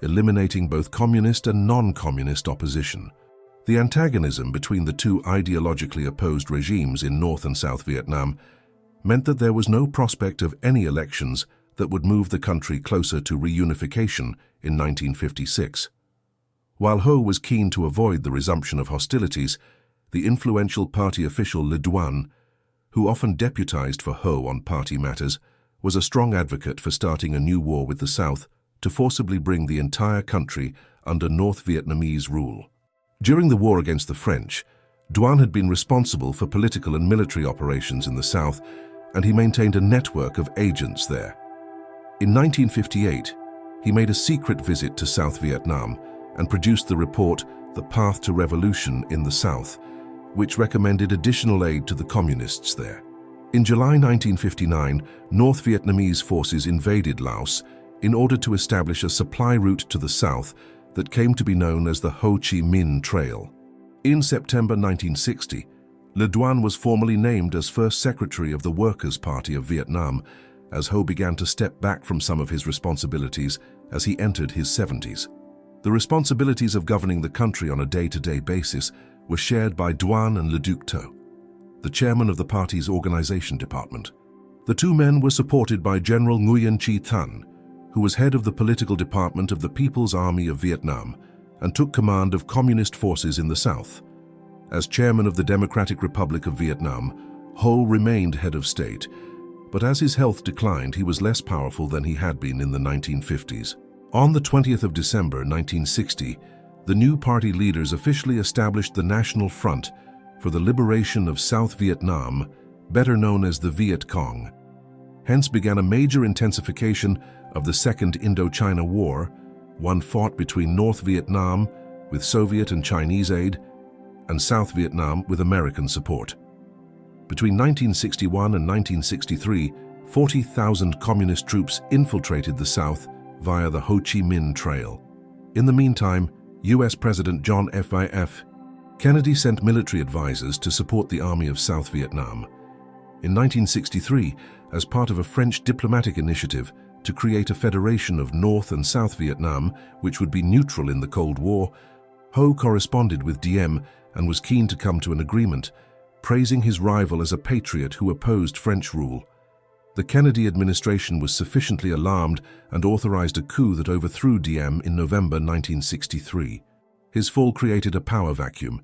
eliminating both communist and non-communist opposition. The antagonism between the two ideologically opposed regimes in North and South Vietnam meant that there was no prospect of any elections that would move the country closer to reunification in 1956. While Ho was keen to avoid the resumption of hostilities, the influential party official Le Duan, who often deputized for Ho on party matters, was a strong advocate for starting a new war with the South to forcibly bring the entire country under North Vietnamese rule. During the war against the French, Duan had been responsible for political and military operations in the South, and he maintained a network of agents there. In 1958, he made a secret visit to South Vietnam and produced the report The Path to Revolution in the South, which recommended additional aid to the communists there. In July 1959, North Vietnamese forces invaded Laos in order to establish a supply route to the south that came to be known as the Ho Chi Minh Trail. In September 1960, Le Duan was formally named as first secretary of the Workers' Party of Vietnam, as Ho began to step back from some of his responsibilities as he entered his 70s. The responsibilities of governing the country on a day-to-day basis were shared by Duan and Le Duc Tho, the chairman of the party's organization department. The two men were supported by General Nguyen Chi Thanh, who was head of the political department of the People's Army of Vietnam and took command of communist forces in the south. As chairman of the Democratic Republic of Vietnam, Ho remained head of state, but as his health declined, he was less powerful than he had been in the 1950s. On the 20th of December 1960, the new party leaders officially established the National Front for the Liberation of South Vietnam, better known as the Viet Cong. Hence began a major intensification of the Second Indochina War, one fought between North Vietnam with Soviet and Chinese aid, and South Vietnam with American support. Between 1961 and 1963, 40,000 communist troops infiltrated the South via the Ho Chi Minh Trail. In the meantime, U.S. President John F. Kennedy sent military advisors to support the Army of South Vietnam. In 1963, as part of a French diplomatic initiative to create a federation of North and South Vietnam, which would be neutral in the Cold War, Ho corresponded with Diem and was keen to come to an agreement, praising his rival as a patriot who opposed French rule. The Kennedy administration was sufficiently alarmed and authorized a coup that overthrew Diem in November 1963. His fall created a power vacuum,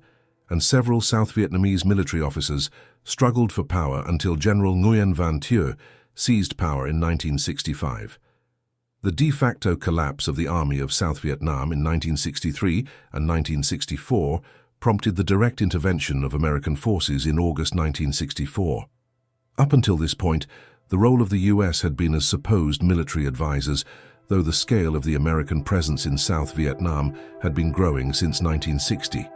and several South Vietnamese military officers struggled for power until General Nguyen Van Thieu seized power in 1965. The de facto collapse of the Army of South Vietnam in 1963 and 1964 prompted the direct intervention of American forces in August 1964. Up until this point, the role of the U.S. had been as supposed military advisors, though the scale of the American presence in South Vietnam had been growing since 1960.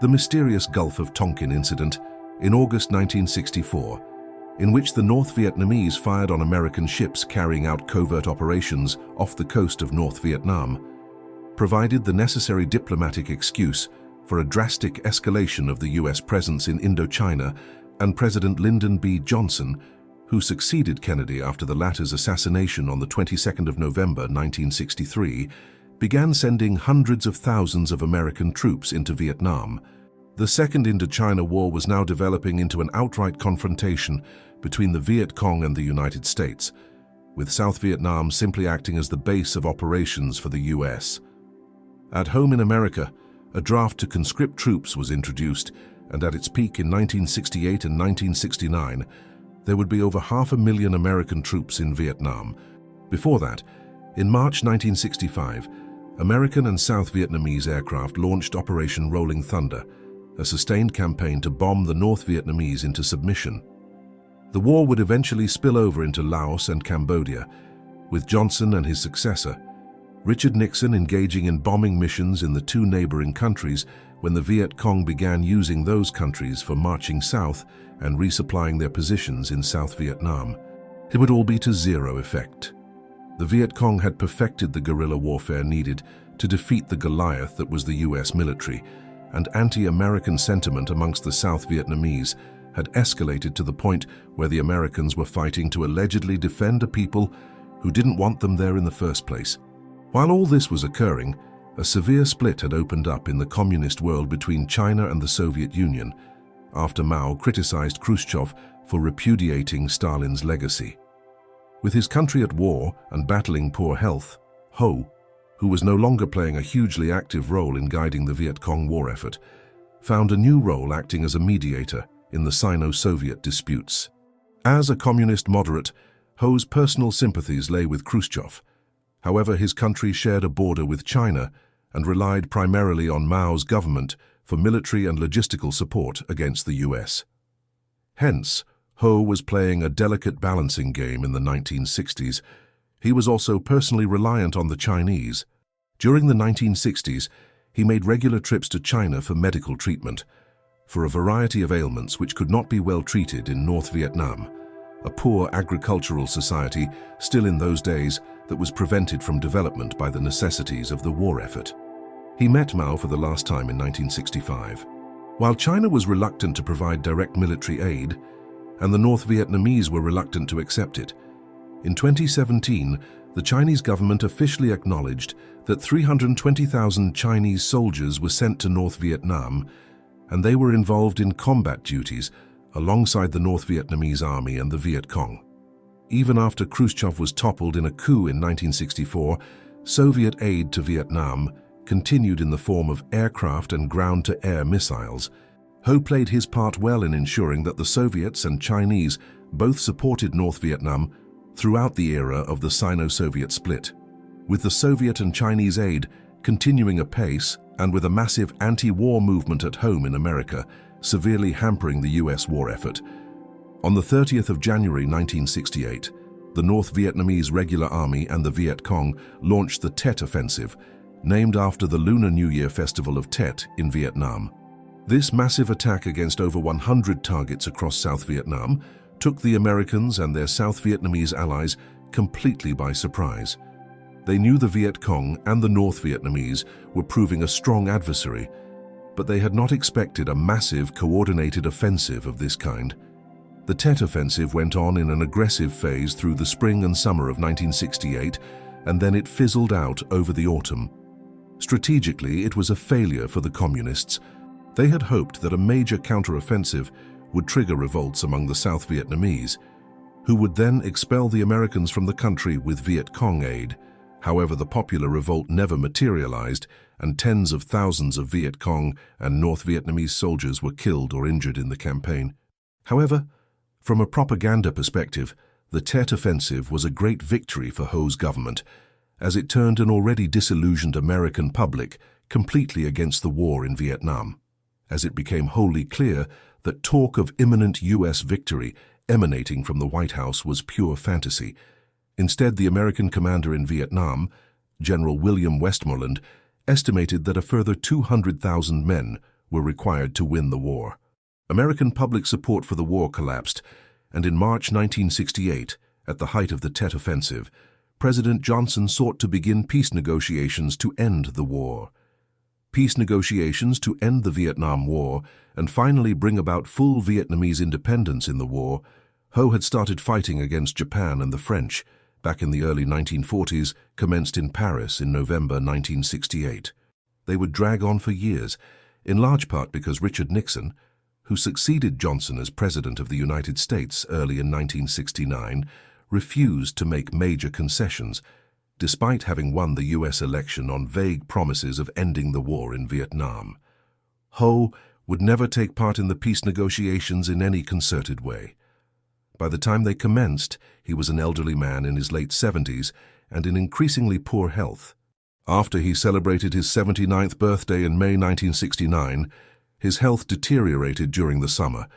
The mysterious Gulf of Tonkin incident in August 1964, in which the North Vietnamese fired on American ships carrying out covert operations off the coast of North Vietnam, provided the necessary diplomatic excuse for a drastic escalation of the US presence in Indochina, and President Lyndon B. Johnson, who succeeded Kennedy after the latter's assassination on the 22nd of November 1963, began sending hundreds of thousands of American troops into Vietnam. The Second Indochina War was now developing into an outright confrontation between the Viet Cong and the United States, with South Vietnam simply acting as the base of operations for the US. At home in America, a draft to conscript troops was introduced, and at its peak in 1968 and 1969, there would be over 500,000 American troops in Vietnam. Before that, in March 1965, American and South Vietnamese aircraft launched Operation Rolling Thunder, a sustained campaign to bomb the North Vietnamese into submission. The war would eventually spill over into Laos and Cambodia, with Johnson and his successor, Richard Nixon, engaging in bombing missions in the two neighboring countries when the Viet Cong began using those countries for marching south and resupplying their positions in South Vietnam. It would all be to zero effect. The Viet Cong had perfected the guerrilla warfare needed to defeat the Goliath that was the US military, and anti-American sentiment amongst the South Vietnamese had escalated to the point where the Americans were fighting to allegedly defend a people who didn't want them there in the first place. While all this was occurring, a severe split had opened up in the communist world between China and the Soviet Union, after Mao criticized Khrushchev for repudiating Stalin's legacy. With his country at war and battling poor health, Ho, who was no longer playing a hugely active role in guiding the Viet Cong war effort, found a new role acting as a mediator in the Sino-Soviet disputes. As a communist moderate, Ho's personal sympathies lay with Khrushchev. However, his country shared a border with China and relied primarily on Mao's government for military and logistical support against the US. Hence, Ho was playing a delicate balancing game in the 1960s. He was also personally reliant on the Chinese. During the 1960s, he made regular trips to China for medical treatment, for a variety of ailments which could not be well treated in North Vietnam, a poor agricultural society still in those days that was prevented from development by the necessities of the war effort. He met Mao for the last time in 1965. While China was reluctant to provide direct military aid, and the North Vietnamese were reluctant to accept it, in 2017, the Chinese government officially acknowledged that 320,000 Chinese soldiers were sent to North Vietnam, and they were involved in combat duties alongside the North Vietnamese army and the Viet Cong. Even after Khrushchev was toppled in a coup in 1964, Soviet aid to Vietnam continued in the form of aircraft and ground-to-air missiles. Ho played his part well in ensuring that the Soviets and Chinese both supported North Vietnam throughout the era of the Sino-Soviet split, with the Soviet and Chinese aid continuing apace and with a massive anti-war movement at home in America severely hampering the US war effort. On the 30th of January 1968, the North Vietnamese Regular Army and the Viet Cong launched the Tet Offensive, named after the Lunar New Year festival of Tet in Vietnam. This massive attack against over 100 targets across South Vietnam took the Americans and their South Vietnamese allies completely by surprise. They knew the Viet Cong and the North Vietnamese were proving a strong adversary, but they had not expected a massive, coordinated offensive of this kind. The Tet Offensive went on in an aggressive phase through the spring and summer of 1968, and then it fizzled out over the autumn. Strategically, it was a failure for the Communists. They had hoped that a major counteroffensive would trigger revolts among the South Vietnamese, who would then expel the Americans from the country with Viet Cong aid. However, the popular revolt never materialized, and tens of thousands of Viet Cong and North Vietnamese soldiers were killed or injured in the campaign. However, from a propaganda perspective, the Tet Offensive was a great victory for Ho's government, as it turned an already disillusioned American public completely against the war in Vietnam, as it became wholly clear that talk of imminent US victory emanating from the White House was pure fantasy, Instead, the American commander in Vietnam, General William Westmoreland, estimated that a further 200,000 men were required to win the war. American public support for the war collapsed, and in March 1968, at the height of the Tet Offensive, President Johnson sought to begin peace negotiations to end the war. Peace negotiations to end the Vietnam War and finally bring about full Vietnamese independence in the war. Ho had started fighting against Japan and the French back in the early 1940s, commenced in Paris in November 1968. They would drag on for years, in large part because Richard Nixon, who succeeded Johnson as President of the United States early in 1969, refused to make major concessions, despite having won the U.S. election on vague promises of ending the war in Vietnam. Ho would never take part in the peace negotiations in any concerted way. By the time they commenced, he was an elderly man in his late 70s and in increasingly poor health. After he celebrated his 79th birthday in May 1969, his health deteriorated during the summer,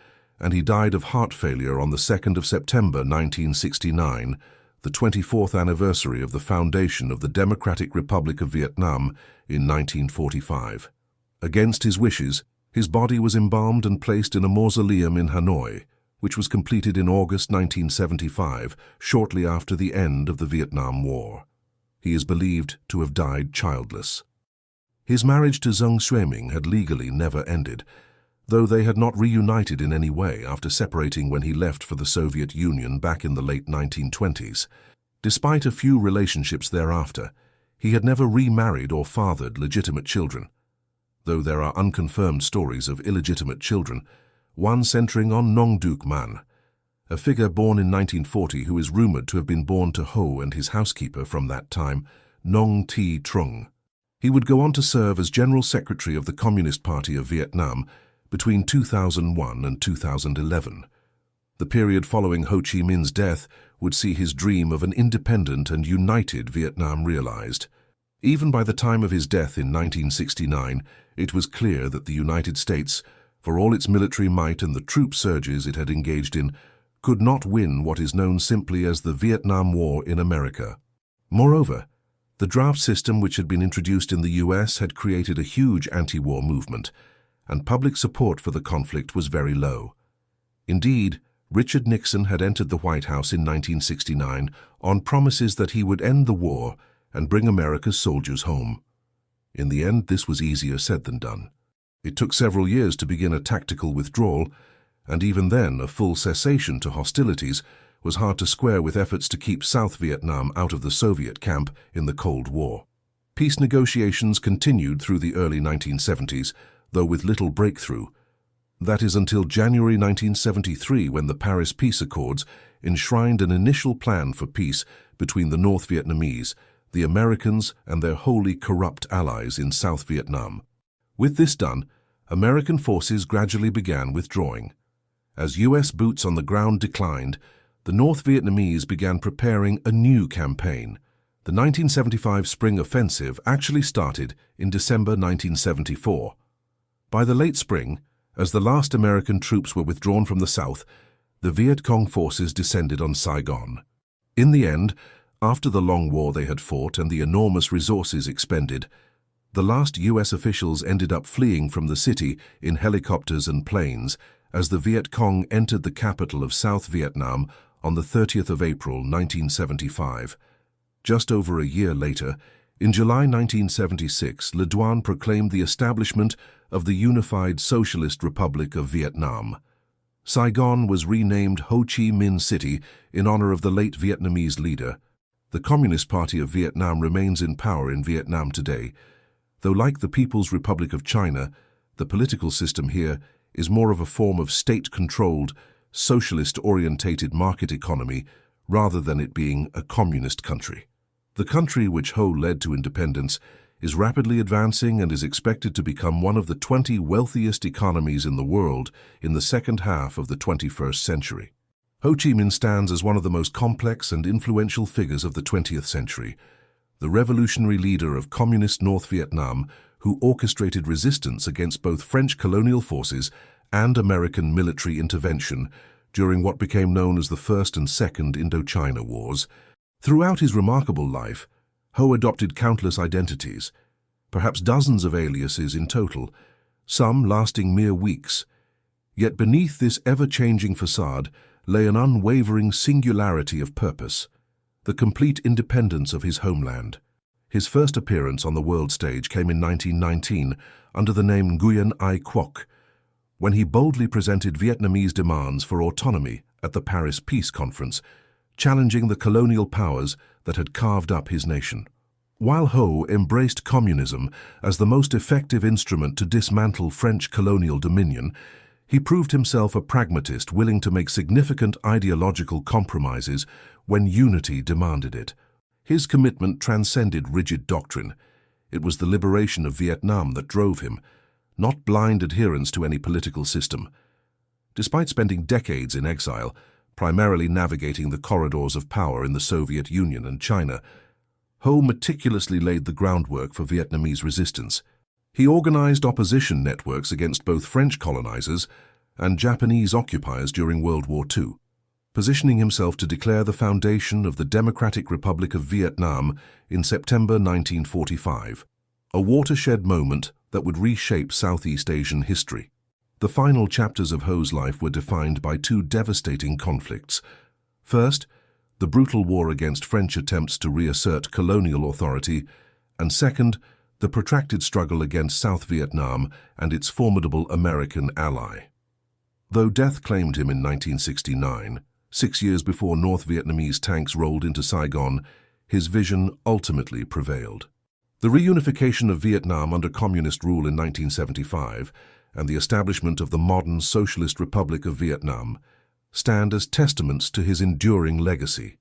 and he died of heart failure on the 2nd of September 1969, the 24th anniversary of the foundation of the Democratic Republic of Vietnam in 1945. Against his wishes, his body was embalmed and placed in a mausoleum in Hanoi, which was completed in August 1975, shortly after the end of the Vietnam War. He is believed to have died childless. His marriage to Deng Xueming had legally never ended, though they had not reunited in any way after separating when he left for the Soviet Union back in the late 1920s. Despite a few relationships thereafter, he had never remarried or fathered legitimate children, though there are unconfirmed stories of illegitimate children, one centering on Nong Duc Man, a figure born in 1940 who is rumored to have been born to Ho and his housekeeper from that time, Nong Thi Trung. He would go on to serve as General Secretary of the Communist Party of Vietnam between 2001 and 2011. The period following Ho Chi Minh's death would see his dream of an independent and united Vietnam realized. Even by the time of his death in 1969, it was clear that the United States, for all its military might and the troop surges it had engaged in, could not win what is known simply as the Vietnam War in America. Moreover, the draft system which had been introduced in the U.S. had created a huge anti-war movement, and public support for the conflict was very low. Indeed, Richard Nixon had entered the White House in 1969 on promises that he would end the war and bring America's soldiers home. In the end, this was easier said than done. It took several years to begin a tactical withdrawal, and even then a full cessation to hostilities was hard to square with efforts to keep South Vietnam out of the Soviet camp in the Cold War. Peace negotiations continued through the early 1970s, though with little breakthrough. That is until January 1973, when the Paris Peace Accords enshrined an initial plan for peace between the North Vietnamese, the Americans, and their wholly corrupt allies in South Vietnam. With this done, American forces gradually began withdrawing. As U.S. boots on the ground declined, the North Vietnamese began preparing a new campaign. The 1975 Spring Offensive actually started in December 1974. By the late spring, as the last American troops were withdrawn from the South, the Viet Cong forces descended on Saigon. In the end, after the long war they had fought and the enormous resources expended, the last U.S. officials ended up fleeing from the city in helicopters and planes as the Viet Cong entered the capital of South Vietnam on the 30th of April 1975. Just over a year later, in July 1976, Le Duan proclaimed the establishment of the Unified Socialist Republic of Vietnam. Saigon was renamed Ho Chi Minh City in honor of the late Vietnamese leader. The Communist Party of Vietnam remains in power in Vietnam today, though like the People's Republic of China, the political system here is more of a form of state-controlled, socialist-orientated market economy rather than it being a communist country. The country which Ho led to independence is rapidly advancing and is expected to become one of the 20 wealthiest economies in the world in the second half of the 21st century. Ho Chi Minh stands as one of the most complex and influential figures of the 20th century, the revolutionary leader of communist North Vietnam who orchestrated resistance against both French colonial forces and American military intervention during what became known as the First and Second Indochina Wars. Throughout his remarkable life, Ho adopted countless identities, perhaps dozens of aliases in total, some lasting mere weeks. Yet beneath this ever-changing facade lay an unwavering singularity of purpose, the complete independence of his homeland. His first appearance on the world stage came in 1919 under the name Nguyen Ai Quoc, when he boldly presented Vietnamese demands for autonomy at the Paris Peace Conference, challenging the colonial powers that had carved up his nation. While Ho embraced communism as the most effective instrument to dismantle French colonial dominion, he proved himself a pragmatist willing to make significant ideological compromises when unity demanded it. His commitment transcended rigid doctrine. It was the liberation of Vietnam that drove him, not blind adherence to any political system. Despite spending decades in exile, primarily navigating the corridors of power in the Soviet Union and China, Ho meticulously laid the groundwork for Vietnamese resistance. He organized opposition networks against both French colonizers and Japanese occupiers during World War II, positioning himself to declare the foundation of the Democratic Republic of Vietnam in September 1945, a watershed moment that would reshape Southeast Asian history. The final chapters of Ho's life were defined by two devastating conflicts. First, the brutal war against French attempts to reassert colonial authority, and second, the protracted struggle against South Vietnam and its formidable American ally. Though death claimed him in 1969, 6 years before North Vietnamese tanks rolled into Saigon, his vision ultimately prevailed. The reunification of Vietnam under communist rule in 1975 and the establishment of the modern Socialist Republic of Vietnam stand as testaments to his enduring legacy.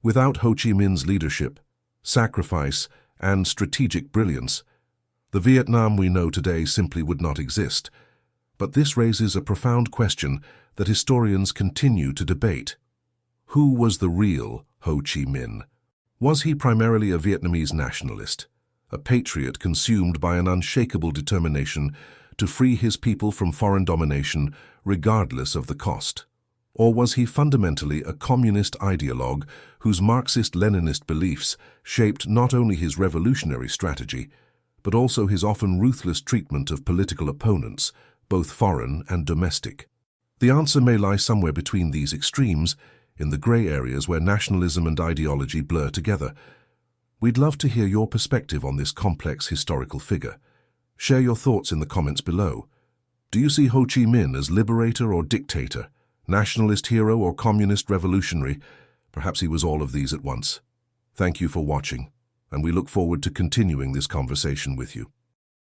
Without Ho Chi Minh's leadership, sacrifice, and strategic brilliance, the Vietnam we know today simply would not exist. But this raises a profound question that historians continue to debate. Who was the real Ho Chi Minh? Was he primarily a Vietnamese nationalist, a patriot consumed by an unshakable determination to free his people from foreign domination regardless of the cost? Or was he fundamentally a communist ideologue whose Marxist-Leninist beliefs shaped not only his revolutionary strategy, but also his often ruthless treatment of political opponents, both foreign and domestic? The answer may lie somewhere between these extremes, in the grey areas where nationalism and ideology blur together. We'd love to hear your perspective on this complex historical figure. Share your thoughts in the comments below. Do you see Ho Chi Minh as liberator or dictator, nationalist hero or communist revolutionary? Perhaps he was all of these at once. Thank you for watching, and we look forward to continuing this conversation with you.